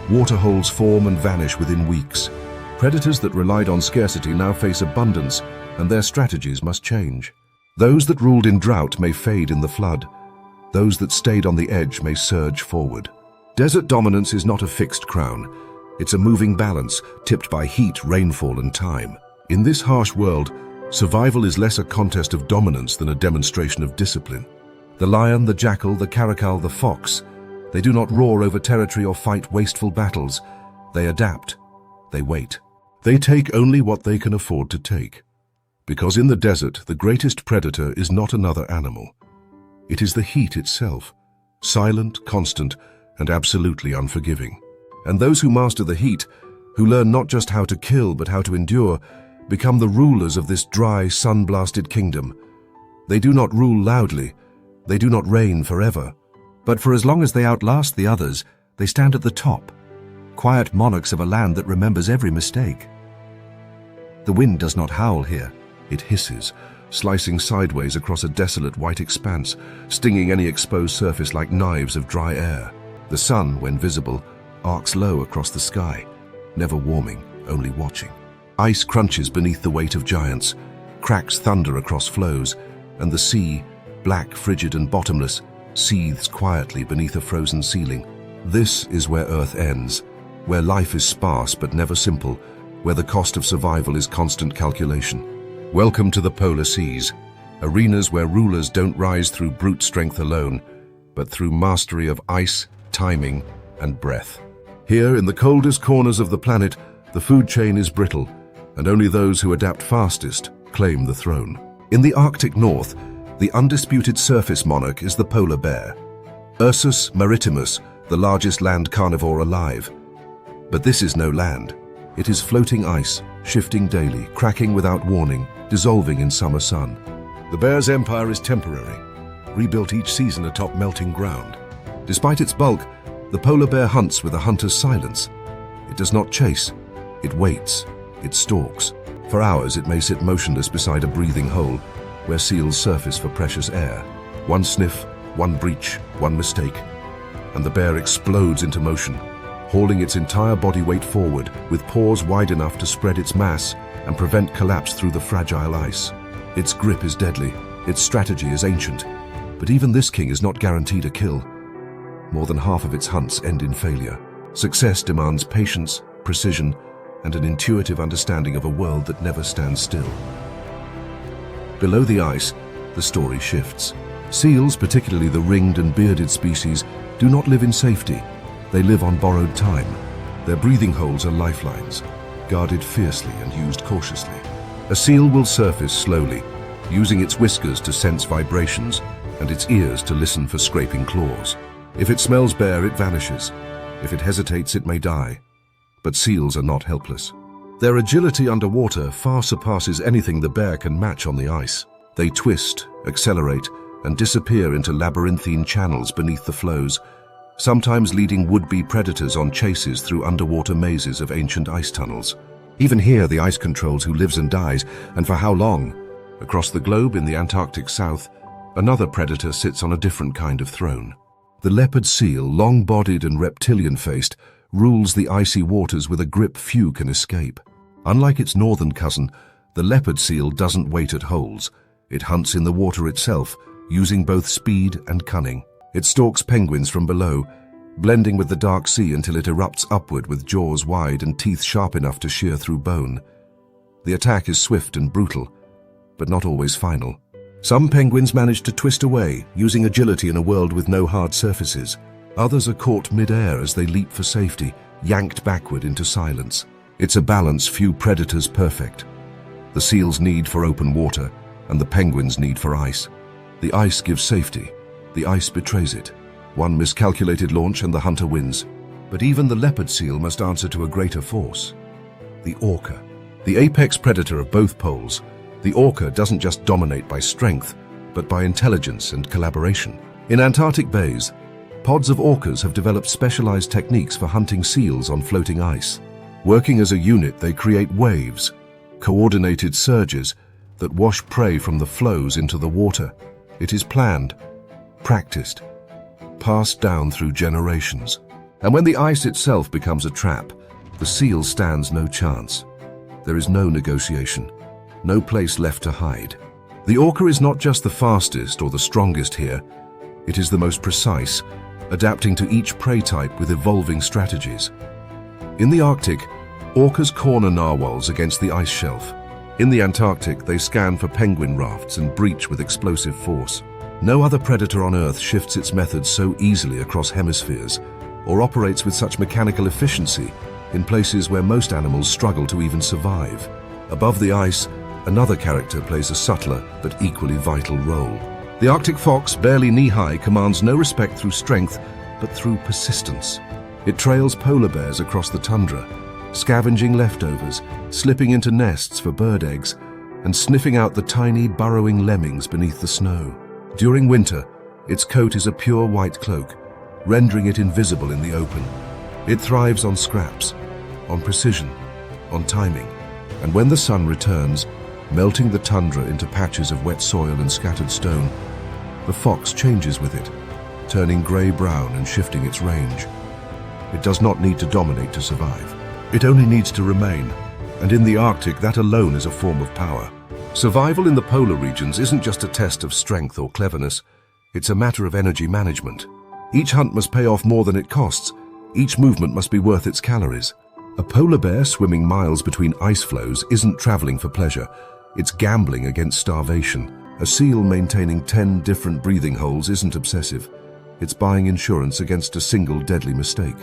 Waterholes form and vanish within weeks. Predators that relied on scarcity now face abundance, and their strategies must change. Those that ruled in drought may fade in the flood. Those that stayed on the edge may surge forward. Desert dominance is not a fixed crown. It's a moving balance, tipped by heat, rainfall, and time. In this harsh world, survival is less a contest of dominance than a demonstration of discipline. The lion, the jackal, the caracal, the fox, they do not roar over territory or fight wasteful battles. They adapt. They wait. They take only what they can afford to take. Because in the desert, the greatest predator is not another animal. It is the heat itself, silent, constant, and absolutely unforgiving. And those who master the heat, who learn not just how to kill but how to endure, become the rulers of this dry, sun-blasted kingdom. They do not rule loudly. They do not reign forever. But for as long as they outlast the others, they stand at the top, quiet monarchs of a land that remembers every mistake. The wind does not howl here. It hisses, slicing sideways across a desolate white expanse, stinging any exposed surface like knives of dry air. The sun, when visible, arcs low across the sky, never warming, only watching. Ice crunches beneath the weight of giants, cracks thunder across floes, and the sea, black, frigid, and bottomless, seethes quietly beneath a frozen ceiling. This is where Earth ends, where life is sparse but never simple, where the cost of survival is constant calculation. Welcome to the polar seas, arenas where rulers don't rise through brute strength alone, but through mastery of ice, timing, and breath. Here, in the coldest corners of the planet, the food chain is brittle, and only those who adapt fastest claim the throne. In the Arctic North, the undisputed surface monarch is the polar bear. Ursus maritimus, the largest land carnivore alive. But this is no land. It is floating ice, shifting daily, cracking without warning, dissolving in summer sun. The bear's empire is temporary, rebuilt each season atop melting ground. Despite its bulk, the polar bear hunts with a hunter's silence. It does not chase, it waits, it stalks. For hours it may sit motionless beside a breathing hole, where seals surface for precious air. One sniff, one breach, one mistake, and the bear explodes into motion, hauling its entire body weight forward, with pores wide enough to spread its mass and prevent collapse through the fragile ice. Its grip is deadly, its strategy is ancient, but even this king is not guaranteed a kill. More than half of its hunts end in failure. Success demands patience, precision, and an intuitive understanding of a world that never stands still. Below the ice, the story shifts. Seals, particularly the ringed and bearded species, do not live in safety. They live on borrowed time. Their breathing holes are lifelines, guarded fiercely and used cautiously. A seal will surface slowly, using its whiskers to sense vibrations and its ears to listen for scraping claws. If it smells bear, it vanishes. If it hesitates, it may die. But seals are not helpless. Their agility underwater far surpasses anything the bear can match on the ice. They twist, accelerate, and disappear into labyrinthine channels beneath the floes, sometimes leading would-be predators on chases through underwater mazes of ancient ice tunnels. Even here, the ice controls who lives and dies, and for how long. Across the globe in the Antarctic South, another predator sits on a different kind of throne. The leopard seal, long-bodied and reptilian-faced, rules the icy waters with a grip few can escape. Unlike its northern cousin, the leopard seal doesn't wait at holes. It hunts in the water itself, using both speed and cunning. It stalks penguins from below, blending with the dark sea until it erupts upward with jaws wide and teeth sharp enough to shear through bone. The attack is swift and brutal, but not always final. Some penguins manage to twist away, using agility in a world with no hard surfaces. Others are caught mid-air as they leap for safety, yanked backward into silence. It's a balance few predators perfect. The seal's need for open water, and the penguin's need for ice. The ice gives safety. The ice betrays it. One miscalculated launch and the hunter wins. But even the leopard seal must answer to a greater force. The orca. The apex predator of both poles, the orca doesn't just dominate by strength, but by intelligence and collaboration. In Antarctic bays, pods of orcas have developed specialized techniques for hunting seals on floating ice. Working as a unit, they create waves, coordinated surges that wash prey from the floes into the water. It is planned, practiced, passed down through generations. And when the ice itself becomes a trap, the seal stands no chance. There is no negotiation, no place left to hide. The orca is not just the fastest or the strongest here, it is the most precise, adapting to each prey type with evolving strategies. In the Arctic, orcas corner narwhals against the ice shelf. In the Antarctic, they scan for penguin rafts and breach with explosive force. No other predator on Earth shifts its methods so easily across hemispheres, or operates with such mechanical efficiency in places where most animals struggle to even survive. Above the ice, another character plays a subtler but equally vital role. The Arctic fox, barely knee-high, commands no respect through strength, but through persistence. It trails polar bears across the tundra, scavenging leftovers, slipping into nests for bird eggs, and sniffing out the tiny, burrowing lemmings beneath the snow. During winter, its coat is a pure white cloak, rendering it invisible in the open. It thrives on scraps, on precision, on timing, and when the sun returns, melting the tundra into patches of wet soil and scattered stone, the fox changes with it, turning grey-brown and shifting its range. It does not need to dominate to survive. It only needs to remain, and in the Arctic, that alone is a form of power. Survival in the polar regions isn't just a test of strength or cleverness, it's a matter of energy management. Each hunt must pay off more than it costs, Each movement must be worth its calories. A polar bear swimming miles between ice floes isn't traveling for pleasure. It's gambling against starvation. A seal maintaining 10 different breathing holes isn't obsessive. It's buying insurance against a single deadly mistake.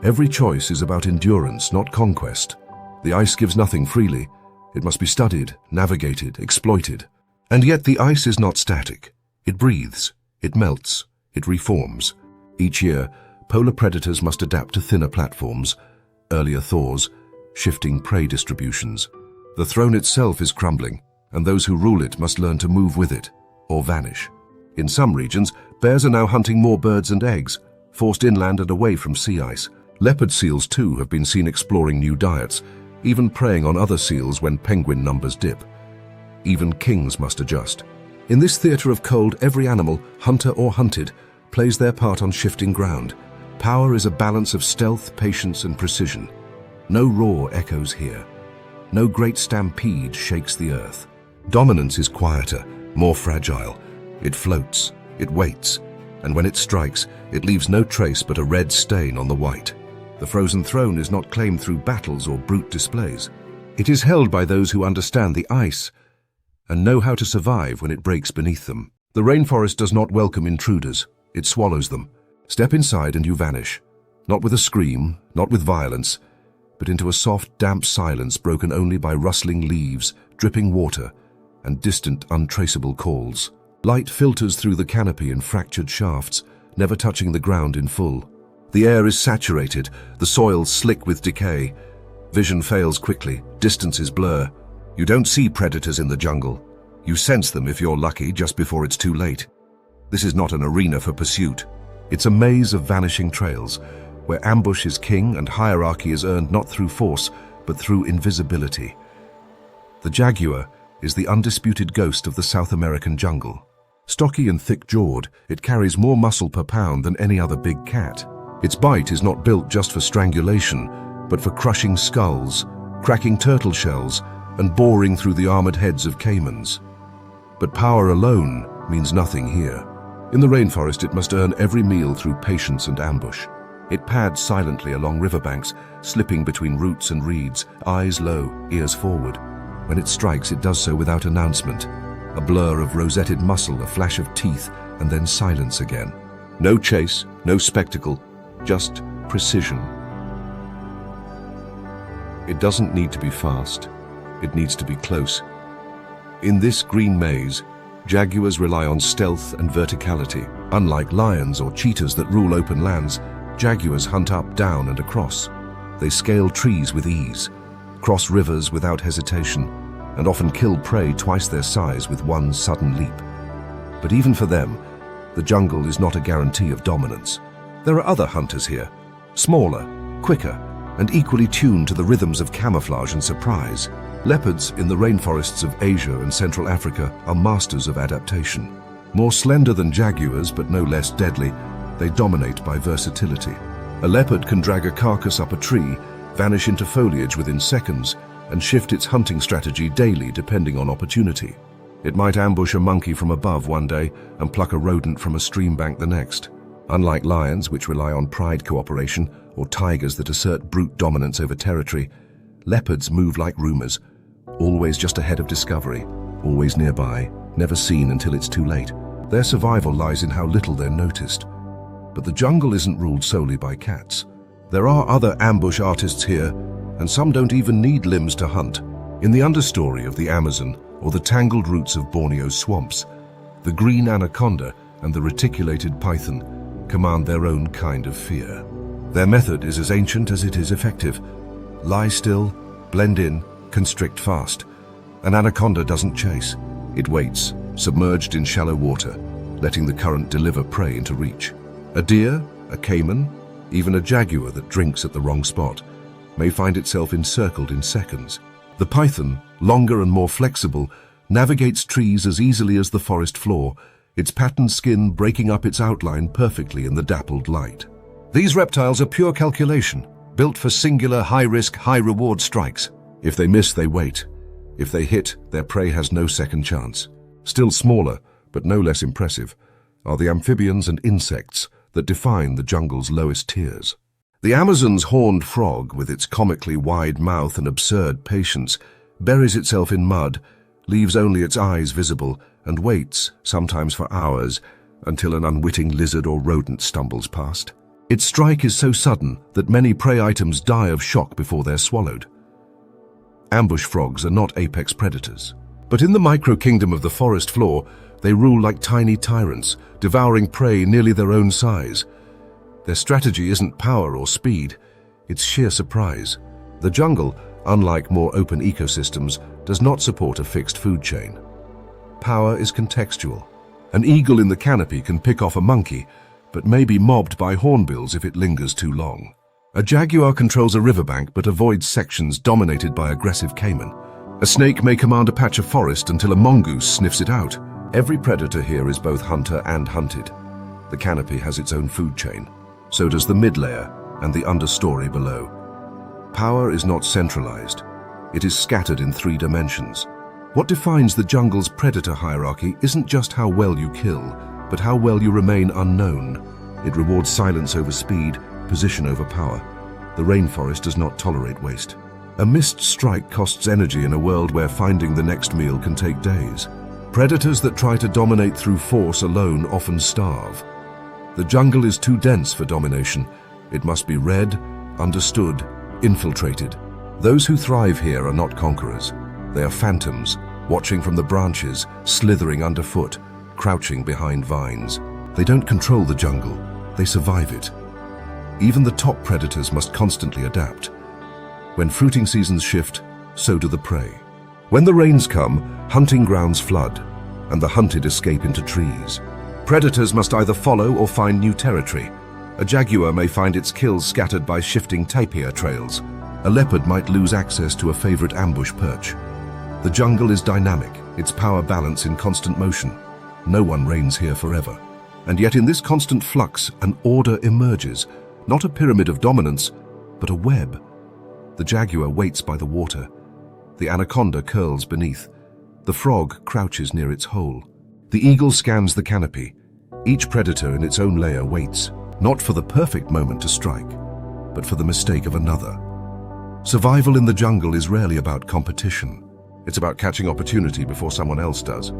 Every choice is about endurance, not conquest. The ice gives nothing freely. It must be studied, navigated, exploited. And yet the ice is not static. It breathes, it melts, it reforms. Each year, polar predators must adapt to thinner platforms, earlier thaws, shifting prey distributions. The throne itself is crumbling, and those who rule it must learn to move with it, or vanish. In some regions, bears are now hunting more birds and eggs, forced inland and away from sea ice. Leopard seals, too, have been seen exploring new diets, even preying on other seals when penguin numbers dip. Even kings must adjust. In this theater of cold, every animal, hunter or hunted, plays their part on shifting ground. Power is a balance of stealth, patience, and precision. No roar echoes here. No great stampede shakes the earth. Dominance is quieter, more fragile. It floats, it waits, and when it strikes, it leaves no trace but a red stain on the white. The frozen throne is not claimed through battles or brute displays. It is held by those who understand the ice and know how to survive when it breaks beneath them. The rainforest does not welcome intruders. It swallows them. Step inside and you vanish. Not with a scream, not with violence, but into a soft, damp silence broken only by rustling leaves, dripping water, and distant, untraceable calls. Light filters through the canopy in fractured shafts, never touching the ground in full. The air is saturated, the soil slick with decay. Vision fails quickly, distances blur. You don't see predators in the jungle. You sense them, if you're lucky, just before it's too late. This is not an arena for pursuit. It's a maze of vanishing trails, where ambush is king and hierarchy is earned not through force, but through invisibility. The jaguar is the undisputed ghost of the South American jungle. Stocky and thick-jawed, it carries more muscle per pound than any other big cat. Its bite is not built just for strangulation, but for crushing skulls, cracking turtle shells, and boring through the armored heads of caimans. But power alone means nothing here. In the rainforest, it must earn every meal through patience and ambush. It pads silently along riverbanks, slipping between roots and reeds, eyes low, ears forward. When it strikes, it does so without announcement. A blur of rosetted muscle, a flash of teeth, and then silence again. No chase, no spectacle, just precision. It doesn't need to be fast. It needs to be close. In this green maze, jaguars rely on stealth and verticality. Unlike lions or cheetahs that rule open lands, jaguars hunt up, down, and across. They scale trees with ease, cross rivers without hesitation, and often kill prey twice their size with one sudden leap. But even for them, the jungle is not a guarantee of dominance. There are other hunters here, smaller, quicker, and equally tuned to the rhythms of camouflage and surprise. Leopards in the rainforests of Asia and Central Africa are masters of adaptation. More slender than jaguars, but no less deadly, they dominate by versatility. A leopard can drag a carcass up a tree, vanish into foliage within seconds, and shift its hunting strategy daily depending on opportunity. It might ambush a monkey from above one day and pluck a rodent from a stream bank the next. Unlike lions, which rely on pride cooperation, or tigers that assert brute dominance over territory, leopards move like rumors, always just ahead of discovery, always nearby, never seen until it's too late. Their survival lies in how little they're noticed. But the jungle isn't ruled solely by cats. There are other ambush artists here, and some don't even need limbs to hunt. In the understory of the Amazon or the tangled roots of Borneo's swamps, the green anaconda and the reticulated python command their own kind of fear. Their method is as ancient as it is effective. Lie still, blend in, constrict fast. An anaconda doesn't chase. It waits, submerged in shallow water, letting the current deliver prey into reach. A deer, a caiman, even a jaguar that drinks at the wrong spot may find itself encircled in seconds. The python, longer and more flexible, navigates trees as easily as the forest floor, its patterned skin breaking up its outline perfectly in the dappled light. These reptiles are pure calculation, built for singular high-risk, high-reward strikes. If they miss, they wait. If they hit, their prey has no second chance. Still smaller, but no less impressive, are the amphibians and insects that define the jungle's lowest tiers. The Amazon's horned frog, with its comically wide mouth and absurd patience, buries itself in mud, leaves only its eyes visible, and waits, sometimes for hours, until an unwitting lizard or rodent stumbles past. Its strike is so sudden that many prey items die of shock before they're swallowed. Ambush frogs are not apex predators. But in the micro-kingdom of the forest floor, they rule like tiny tyrants, devouring prey nearly their own size. Their strategy isn't power or speed, it's sheer surprise. The jungle, unlike more open ecosystems, does not support a fixed food chain. Power is contextual. An eagle in the canopy can pick off a monkey, but may be mobbed by hornbills if it lingers too long. A jaguar controls a riverbank but avoids sections dominated by aggressive caiman. A snake may command a patch of forest until a mongoose sniffs it out. Every predator here is both hunter and hunted. The canopy has its own food chain. So does the mid-layer and the understory below. Power is not centralized. It is scattered in 3 dimensions. What defines the jungle's predator hierarchy isn't just how well you kill, but how well you remain unknown. It rewards silence over speed, position over power. The rainforest does not tolerate waste. A missed strike costs energy in a world where finding the next meal can take days. Predators that try to dominate through force alone often starve. The jungle is too dense for domination. It must be read, understood, infiltrated. Those who thrive here are not conquerors. They are phantoms, watching from the branches, slithering underfoot, crouching behind vines. They don't control the jungle, they survive it. Even the top predators must constantly adapt. When fruiting seasons shift, so do the prey. When the rains come, hunting grounds flood, and the hunted escape into trees. Predators must either follow or find new territory. A jaguar may find its kills scattered by shifting tapir trails. A leopard might lose access to a favorite ambush perch. The jungle is dynamic, its power balance in constant motion. No one reigns here forever. And yet in this constant flux, an order emerges. Not a pyramid of dominance, but a web. The jaguar waits by the water. The anaconda curls beneath. The frog crouches near its hole. The eagle scans the canopy. Each predator in its own layer waits, not for the perfect moment to strike, but for the mistake of another. Survival in the jungle is rarely about competition. It's about catching opportunity before someone else does.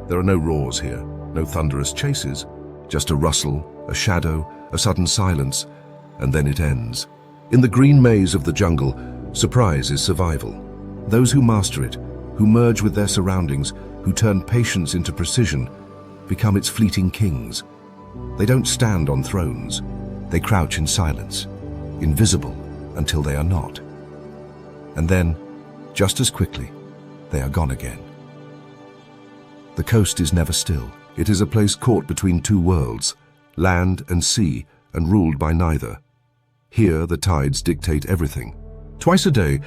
There are no roars here, no thunderous chases, just a rustle, a shadow, a sudden silence, and then it ends. In the green maze of the jungle, surprise is survival. Those who master it, who merge with their surroundings, who turn patience into precision, become its fleeting kings. They don't stand on thrones. They crouch in silence, invisible until they are not. And then, just as quickly, they are gone again. The coast is never still. It is a place caught between 2 worlds, land and sea, and ruled by neither. Here, the tides dictate everything. Twice a day,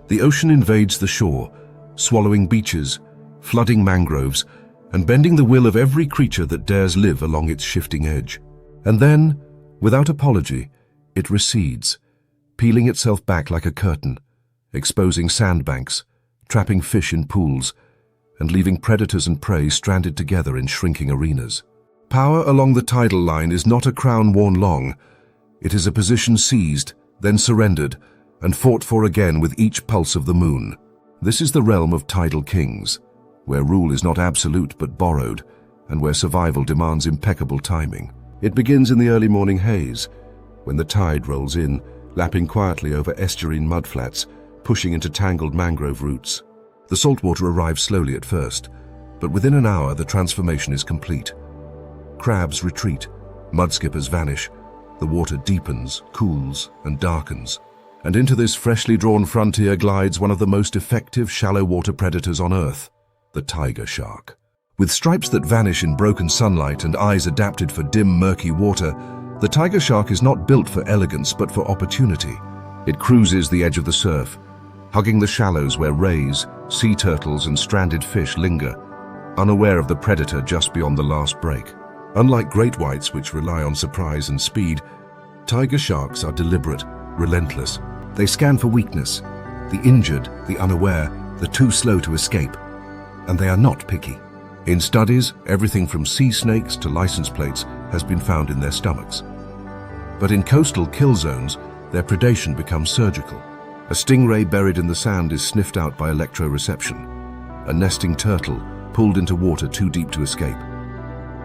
the ocean invades the shore, swallowing beaches, flooding mangroves, and bending the will of every creature that dares live along its shifting edge. And then, without apology, it recedes, peeling itself back like a curtain, exposing sandbanks, trapping fish in pools, and leaving predators and prey stranded together in shrinking arenas. Power along the tidal line is not a crown worn long. It is a position seized, then surrendered, and fought for again with each pulse of the moon. This is the realm of tidal kings, where rule is not absolute but borrowed, and where survival demands impeccable timing. It begins in the early morning haze, when the tide rolls in, lapping quietly over estuarine mudflats, pushing into tangled mangrove roots. The saltwater arrives slowly at first, but within an hour the transformation is complete. Crabs retreat, mudskippers vanish, the water deepens, cools, and darkens. And into this freshly drawn frontier glides one of the most effective shallow water predators on Earth, the tiger shark. With stripes that vanish in broken sunlight and eyes adapted for dim, murky water, the tiger shark is not built for elegance but for opportunity. It cruises the edge of the surf, hugging the shallows where rays, sea turtles, and stranded fish linger, unaware of the predator just beyond the last break. Unlike great whites, which rely on surprise and speed, tiger sharks are deliberate, relentless. They scan for weakness, the injured, the unaware, the too slow to escape. And they are not picky. In studies, everything from sea snakes to license plates has been found in their stomachs. But in coastal kill zones, their predation becomes surgical. A stingray buried in the sand is sniffed out by electroreception. A nesting turtle pulled into water too deep to escape.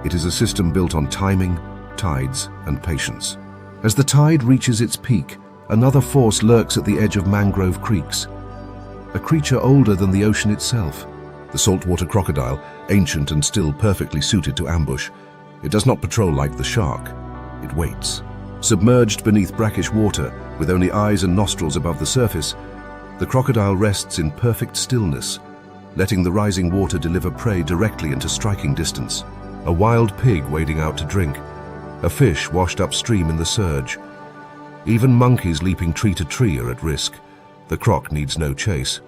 It is a system built on timing, tides, and patience. As the tide reaches its peak, another force lurks at the edge of mangrove creeks. A creature older than the ocean itself. The saltwater crocodile, ancient and still perfectly suited to ambush. It does not patrol like the shark. It waits. Submerged beneath brackish water, with only eyes and nostrils above the surface, the crocodile rests in perfect stillness, letting the rising water deliver prey directly into striking distance. A wild pig wading out to drink. A fish washed upstream in the surge. Even monkeys leaping tree to tree are at risk. The croc needs no chase,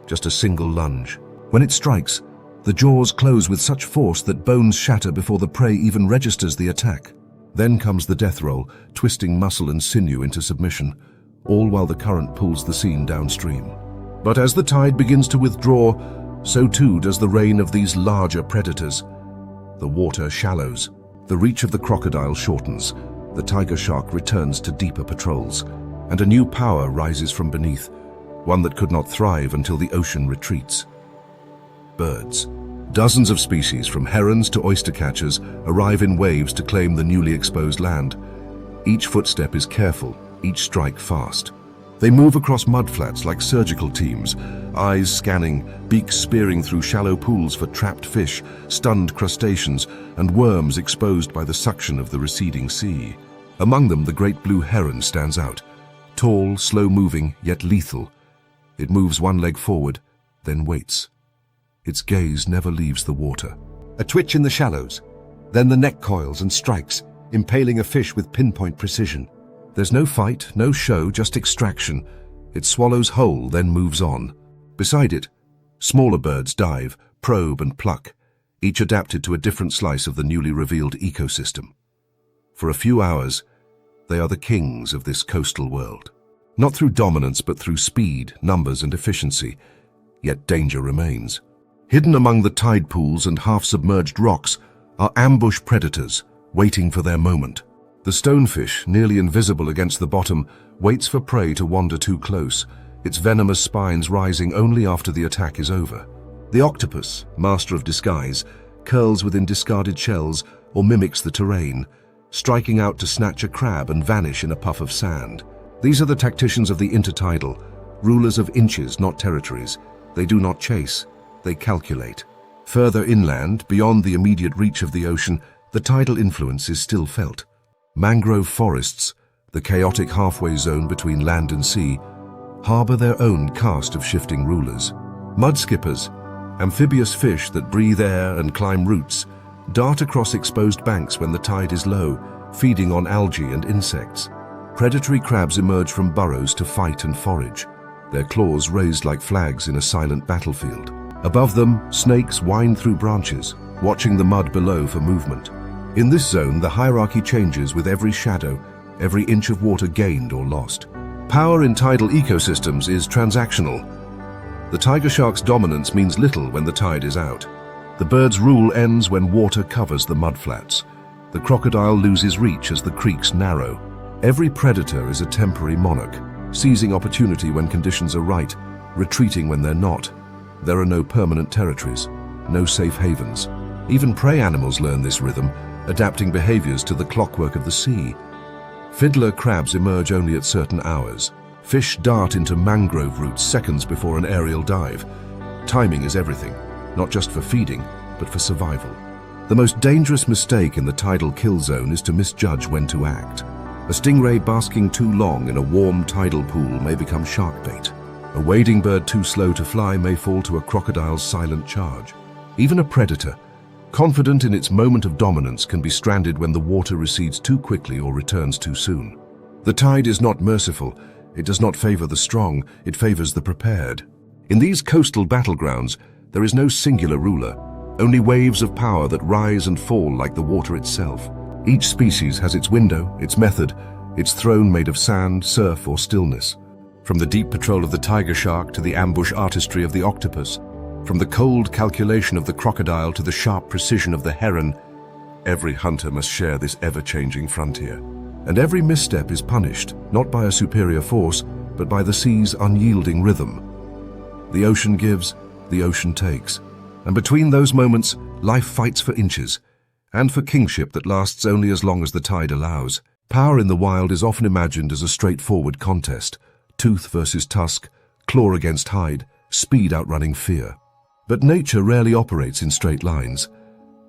just a single lunge. When it strikes, the jaws close with such force that bones shatter before the prey even registers the attack. Then comes the death roll, twisting muscle and sinew into submission, all while the current pulls the scene downstream. But as the tide begins to withdraw, so too does the reign of these larger predators. The water shallows. The reach of the crocodile shortens. The tiger shark returns to deeper patrols. And a new power rises from beneath, one that could not thrive until the ocean retreats. Birds. Dozens of species, from herons to oyster catchers, arrive in waves to claim the newly exposed land. Each footstep is careful, each strike fast. They move across mudflats like surgical teams, eyes scanning, beaks spearing through shallow pools for trapped fish, stunned crustaceans, and worms exposed by the suction of the receding sea. Among them, the great blue heron stands out. Tall, slow-moving, yet lethal. It moves one leg forward, then waits. Its gaze never leaves the water. A twitch in the shallows. Then the neck coils and strikes, impaling a fish with pinpoint precision. There's no fight, no show, just extraction. It swallows whole, then moves on. Beside it, smaller birds dive, probe and pluck, each adapted to a different slice of the newly revealed ecosystem. For a few hours, they are the kings of this coastal world. Not through dominance, but through speed, numbers and efficiency. Yet danger remains. Hidden among the tide pools and half-submerged rocks are ambush predators, waiting for their moment. The stonefish, nearly invisible against the bottom, waits for prey to wander too close, its venomous spines rising only after the attack is over. The octopus, master of disguise, curls within discarded shells or mimics the terrain, striking out to snatch a crab and vanish in a puff of sand. These are the tacticians of the intertidal, rulers of inches, not territories. They do not chase, they calculate. Further inland, beyond the immediate reach of the ocean, the tidal influence is still felt. Mangrove forests, the chaotic halfway zone between land and sea, harbor their own caste of shifting rulers. Mudskippers, amphibious fish that breathe air and climb roots, dart across exposed banks when the tide is low, feeding on algae and insects. Predatory crabs emerge from burrows to fight and forage, their claws raised like flags in a silent battlefield. Above them, snakes wind through branches, watching the mud below for movement. In this zone, the hierarchy changes with every shadow, every inch of water gained or lost. Power in tidal ecosystems is transactional. The tiger shark's dominance means little when the tide is out. The bird's rule ends when water covers the mudflats. The crocodile loses reach as the creeks narrow. Every predator is a temporary monarch, seizing opportunity when conditions are right, retreating when they're not. There are no permanent territories, no safe havens. Even prey animals learn this rhythm, adapting behaviors to the clockwork of the sea. Fiddler crabs emerge only at certain hours. Fish dart into mangrove roots seconds before an aerial dive. Timing is everything, not just for feeding, but for survival. The most dangerous mistake in the tidal kill zone is to misjudge when to act. A stingray basking too long in a warm tidal pool may become shark bait. A wading bird too slow to fly may fall to a crocodile's silent charge. Even a predator, confident in its moment of dominance, can be stranded when the water recedes too quickly or returns too soon. The tide is not merciful. It does not favor the strong, it favors the prepared. In these coastal battlegrounds, there is no singular ruler, only waves of power that rise and fall like the water itself. Each species has its window, its method, its throne made of sand, surf, or stillness. From the deep patrol of the tiger shark to the ambush artistry of the octopus, from the cold calculation of the crocodile to the sharp precision of the heron, every hunter must share this ever-changing frontier. and every misstep is punished, not by a superior force, but by the sea's unyielding rhythm. The ocean gives, the ocean takes, and between those moments, life fights for inches, and for kingship that lasts only as long as the tide allows. Power in the wild is often imagined as a straightforward contest, tooth versus tusk, claw against hide, speed outrunning fear. But nature rarely operates in straight lines.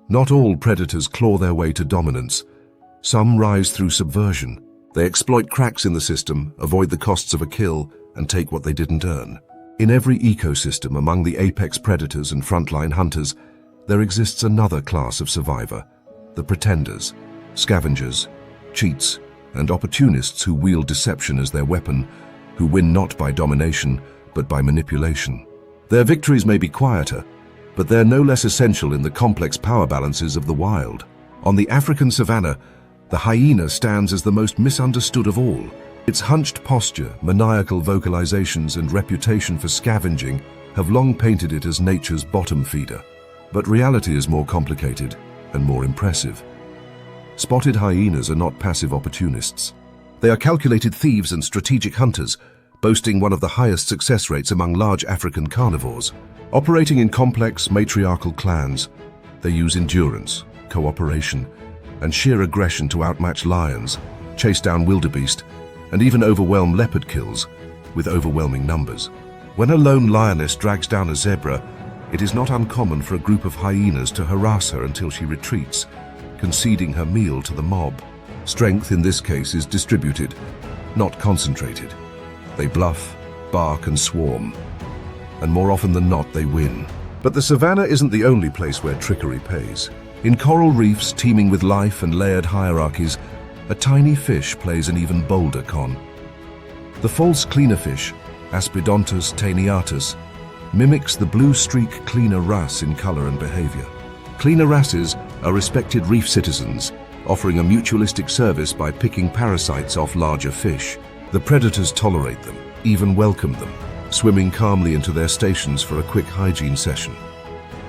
Not all predators claw their way to dominance. Some rise through subversion. They exploit cracks in the system, avoid the costs of a kill, and take what they didn't earn. In every ecosystem among the apex predators and frontline hunters, there exists another class of survivor, the pretenders, scavengers, cheats, and opportunists who wield deception as their weapon, who win not by domination, but by manipulation. Their victories may be quieter, but they're no less essential in the complex power balances of the wild. On the African savanna, the hyena stands as the most misunderstood of all. Its hunched posture, maniacal vocalizations, and reputation for scavenging have long painted it as nature's bottom feeder. But reality is more complicated and more impressive. Spotted hyenas are not passive opportunists. They are calculated thieves and strategic hunters, boasting one of the highest success rates among large African carnivores. Operating in complex, matriarchal clans, they use endurance, cooperation, and sheer aggression to outmatch lions, chase down wildebeest, and even overwhelm leopard kills with overwhelming numbers. When a lone lioness drags down a zebra, it is not uncommon for a group of hyenas to harass her until she retreats, conceding her meal to the mob. Strength in this case is distributed, not concentrated. They bluff, bark, and swarm, and more often than not they win. But the savanna isn't the only place where trickery pays. In coral reefs teeming with life and layered hierarchies, a tiny fish plays an even bolder con. The false cleaner fish, Aspidontus taeniatus, mimics the blue streak cleaner wrasse in color and behavior. Cleaner wrasses are respected reef citizens, offering a mutualistic service by picking parasites off larger fish. The predators tolerate them, even welcome them, swimming calmly into their stations for a quick hygiene session.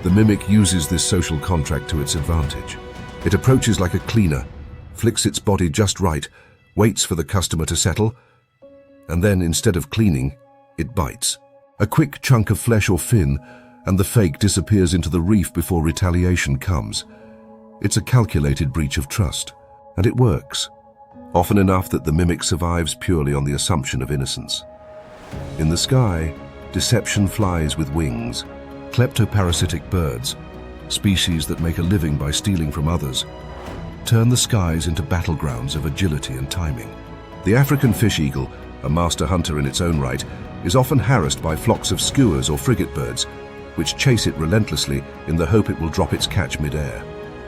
The mimic uses this social contract to its advantage. It approaches like a cleaner, flicks its body just right, waits for the customer to settle, and then, instead of cleaning, it bites. A quick chunk of flesh or fin, and the fake disappears into the reef before retaliation comes. It's a calculated breach of trust, and it works, often enough that the mimic survives purely on the assumption of innocence. In the sky, deception flies with wings. Kleptoparasitic birds, species that make a living by stealing from others, turn the skies into battlegrounds of agility and timing. The African fish eagle, a master hunter in its own right, is often harassed by flocks of skuas or frigate birds, which chase it relentlessly in the hope it will drop its catch mid-air.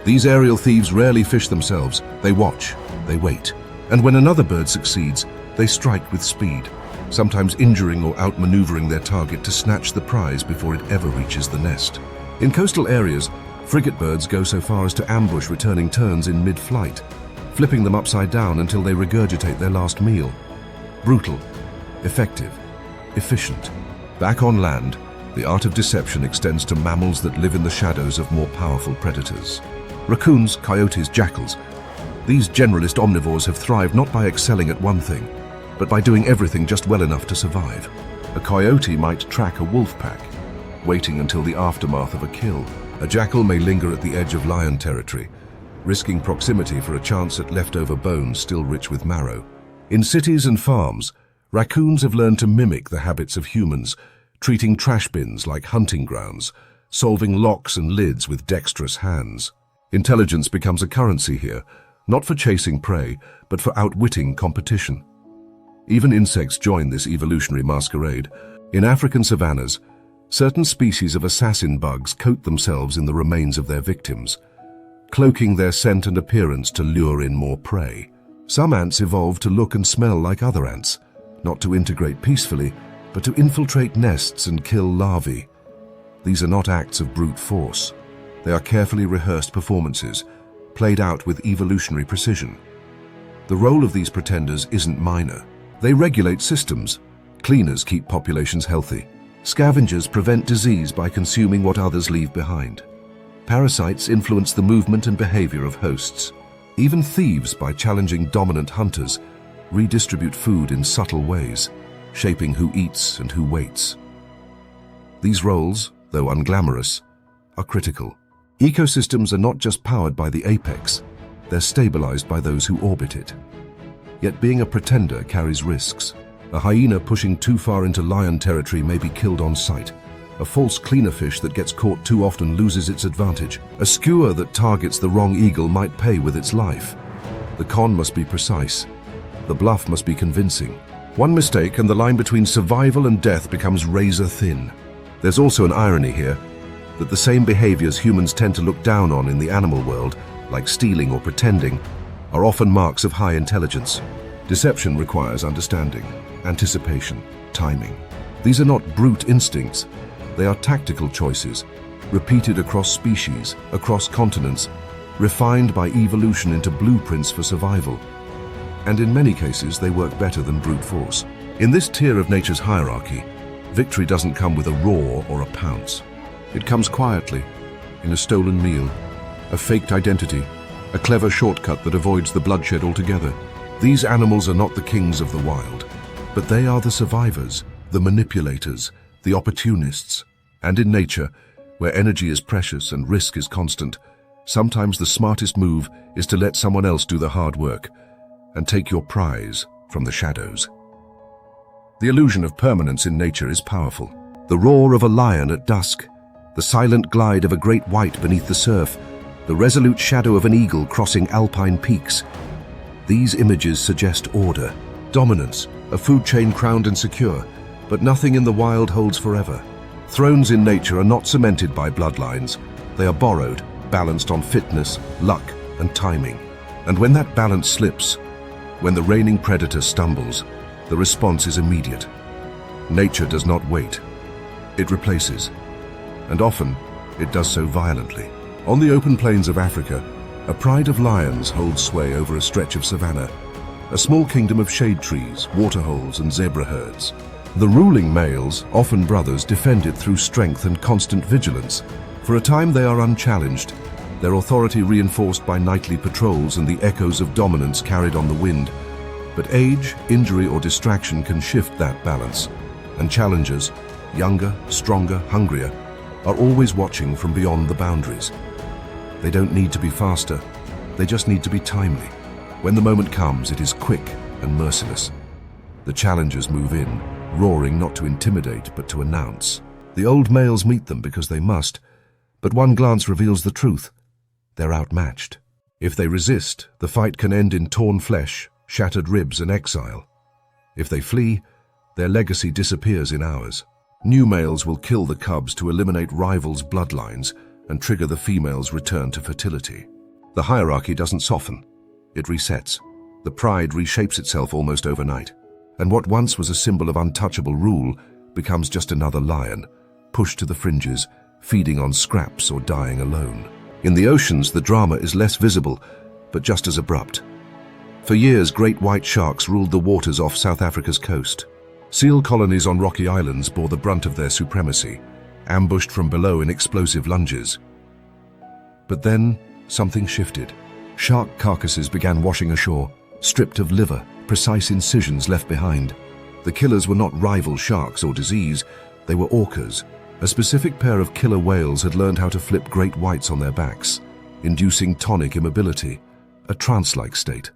These aerial thieves rarely fish themselves. They watch, they wait, and when another bird succeeds, they strike with speed, sometimes injuring or outmaneuvering their target to snatch the prize before it ever reaches the nest. In coastal areas, frigate birds go so far as to ambush returning terns in mid-flight, flipping them upside down until they regurgitate their last meal. Brutal, effective, efficient. Back on land, the art of deception extends to mammals that live in the shadows of more powerful predators. Raccoons, coyotes, jackals. These generalist omnivores have thrived not by excelling at one thing, but by doing everything just well enough to survive. A coyote might track a wolf pack, waiting until the aftermath of a kill. A jackal may linger at the edge of lion territory, risking proximity for a chance at leftover bones still rich with marrow. In cities and farms, raccoons have learned to mimic the habits of humans, treating trash bins like hunting grounds, solving locks and lids with dexterous hands. Intelligence becomes a currency here, not for chasing prey, but for outwitting competition. Even insects join this evolutionary masquerade. In African savannas, certain species of assassin bugs coat themselves in the remains of their victims, cloaking their scent and appearance to lure in more prey. Some ants evolve to look and smell like other ants, not to integrate peacefully, but to infiltrate nests and kill larvae. These are not acts of brute force. They are carefully rehearsed performances, played out with evolutionary precision. The role of these pretenders isn't minor. They regulate systems. Cleaners keep populations healthy. Scavengers prevent disease by consuming what others leave behind. Parasites influence the movement and behavior of hosts. Even thieves, by challenging dominant hunters, redistribute food in subtle ways, shaping who eats and who waits. These roles, though unglamorous, are critical. Ecosystems are not just powered by the apex, they're stabilized by those who orbit it. Yet being a pretender carries risks. A hyena pushing too far into lion territory may be killed on sight. A false cleaner fish that gets caught too often loses its advantage. A skewer that targets the wrong eagle might pay with its life. The con must be precise. The bluff must be convincing. One mistake and the line between survival and death becomes razor thin. There's also an irony here, that the same behaviors humans tend to look down on in the animal world, like stealing or pretending, are often marks of high intelligence. Deception requires understanding, anticipation, timing. These are not brute instincts. They are tactical choices, repeated across species, across continents, refined by evolution into blueprints for survival. And in many cases, they work better than brute force. In this tier of nature's hierarchy, victory doesn't come with a roar or a pounce. It comes quietly, in a stolen meal, a faked identity, a clever shortcut that avoids the bloodshed altogether. These animals are not the kings of the wild, but they are the survivors, the manipulators, the opportunists. And in nature, where energy is precious and risk is constant, sometimes the smartest move is to let someone else do the hard work and take your prize from the shadows. The illusion of permanence in nature is powerful. The roar of a lion at dusk, the silent glide of a great white beneath the surf, the resolute shadow of an eagle crossing alpine peaks. These images suggest order, dominance, a food chain crowned and secure, but nothing in the wild holds forever. Thrones in nature are not cemented by bloodlines. They are borrowed, balanced on fitness, luck, and timing. And when that balance slips, when the reigning predator stumbles, the response is immediate. Nature does not wait. It replaces. And often, it does so violently. On the open plains of Africa, a pride of lions holds sway over a stretch of savanna, a small kingdom of shade trees, waterholes, and zebra herds. The ruling males, often brothers, defend it through strength and constant vigilance. For a time they are unchallenged, their authority reinforced by nightly patrols and the echoes of dominance carried on the wind. But age, injury, or distraction can shift that balance, and challengers, younger, stronger, hungrier, are always watching from beyond the boundaries. They don't need to be faster, they just need to be timely. When the moment comes, it is quick and merciless. The challengers move in, roaring not to intimidate but to announce. The old males meet them because they must, but one glance reveals the truth. They're outmatched. If they resist, the fight can end in torn flesh, shattered ribs, and exile. If they flee, their legacy disappears in hours. New males will kill the cubs to eliminate rivals' bloodlines and trigger the female's return to fertility. The hierarchy doesn't soften. It resets. The pride reshapes itself almost overnight. And what once was a symbol of untouchable rule becomes just another lion, pushed to the fringes, feeding on scraps or dying alone. In the oceans, the drama is less visible, but just as abrupt. For years, great white sharks ruled the waters off South Africa's coast. Seal colonies on rocky islands bore the brunt of their supremacy, ambushed from below in explosive lunges. But then, something shifted. Shark carcasses began washing ashore, stripped of liver, precise incisions left behind. The killers were not rival sharks or disease, they were orcas. A specific pair of killer whales had learned how to flip great whites on their backs, inducing tonic immobility, a trance-like state.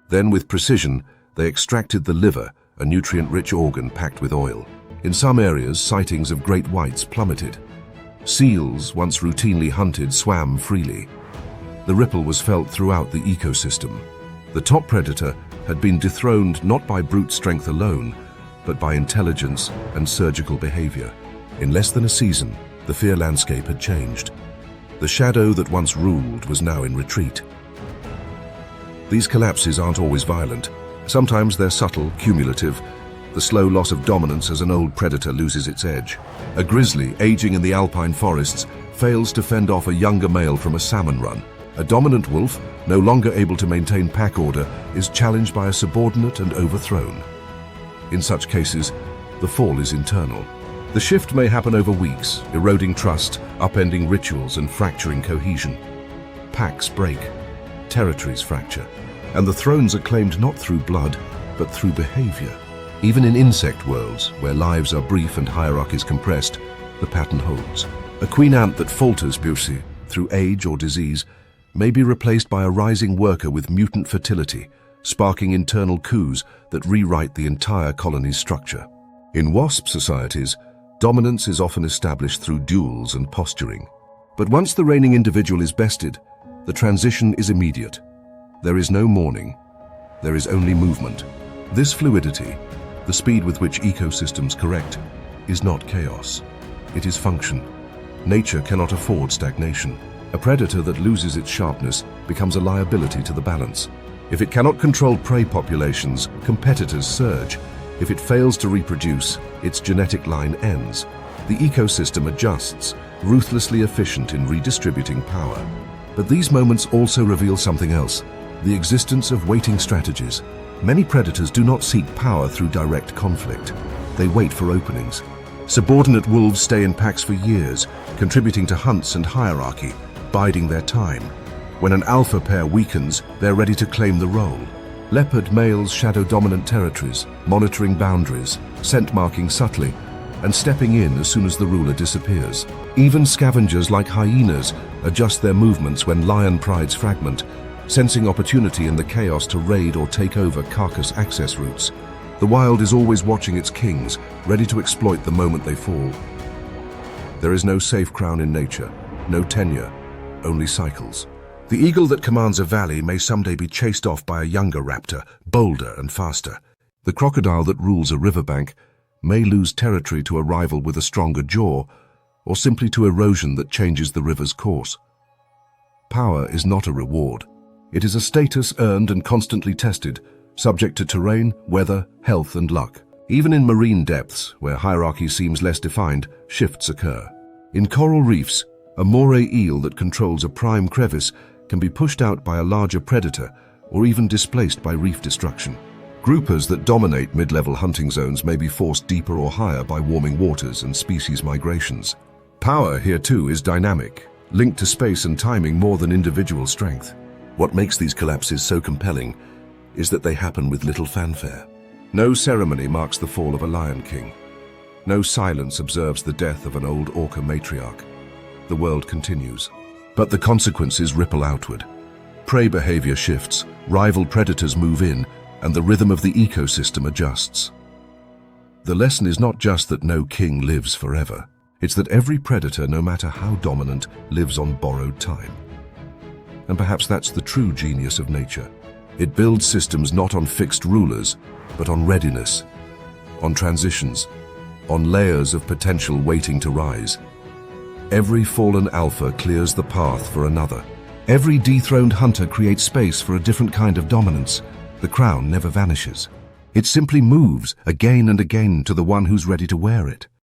Then, with precision, they extracted the liver, a nutrient-rich organ packed with oil. In some areas, sightings of great whites plummeted. Seals, once routinely hunted, swam freely. The ripple was felt throughout the ecosystem. The top predator had been dethroned not by brute strength alone, but by intelligence and surgical behavior. In less than a season, the fear landscape had changed. The shadow that once ruled was now in retreat. These collapses aren't always violent. Sometimes they're subtle, cumulative, the slow loss of dominance as an old predator loses its edge. A grizzly, aging in the alpine forests, fails to fend off a younger male from a salmon run. A dominant wolf, no longer able to maintain pack order, is challenged by a subordinate and overthrown. In such cases, the fall is internal. The shift may happen over weeks, eroding trust, upending rituals, and fracturing cohesion. Packs break. territories fracture, and the thrones are claimed not through blood, but through behavior. Even in insect worlds, where lives are brief and hierarchies compressed, the pattern holds. A queen ant that falters through age or disease may be replaced by a rising worker with mutant fertility, sparking internal coups that rewrite the entire colony's structure. In wasp societies, dominance is often established through duels and posturing. But once the reigning individual is bested, the transition is immediate. There is no mourning. There is only movement. This fluidity, the speed with which ecosystems correct, is not chaos. It is function. Nature cannot afford stagnation. A predator that loses its sharpness becomes a liability to the balance. If it cannot control prey populations, competitors surge. If it fails to reproduce, its genetic line ends. The ecosystem adjusts, ruthlessly efficient in redistributing power. But these moments also reveal something else: the existence of waiting strategies. Many predators do not seek power through direct conflict. They wait for openings. Subordinate wolves stay in packs for years, contributing to hunts and hierarchy, biding their time. When an alpha pair weakens, they're ready to claim the role. Leopard males shadow dominant territories, monitoring boundaries, scent marking subtly, and stepping in as soon as the ruler disappears. Even scavengers like hyenas adjust their movements when lion prides fragment, sensing opportunity in the chaos to raid or take over carcass access routes. The wild is always watching its kings, ready to exploit the moment they fall. There is no safe crown in nature, no tenure, only cycles. The eagle that commands a valley may someday be chased off by a younger raptor, bolder and faster. The crocodile that rules a riverbank may lose territory to a rival with a stronger jaw, or simply to erosion that changes the river's course. Power is not a reward. It is a status earned and constantly tested, subject to terrain, weather, health, and luck. Even in marine depths, where hierarchy seems less defined, shifts occur. In coral reefs, a moray eel that controls a prime crevice can be pushed out by a larger predator or even displaced by reef destruction. Groupers that dominate mid-level hunting zones may be forced deeper or higher by warming waters and species migrations. Power here too is dynamic, linked to space and timing more than individual strength. What makes these collapses so compelling is that they happen with little fanfare. No ceremony marks the fall of a lion king. No silence observes the death of an old orca matriarch. The world continues. But the consequences ripple outward. Prey behavior shifts, rival predators move in, and the rhythm of the ecosystem adjusts. The lesson is not just that no king lives forever. It's that every predator, no matter how dominant, lives on borrowed time. And perhaps that's the true genius of nature. It builds systems not on fixed rulers, but on readiness, on transitions, on layers of potential waiting to rise. Every fallen alpha clears the path for another. Every dethroned hunter creates space for a different kind of dominance. The crown never vanishes. It simply moves again and again to the one who's ready to wear it.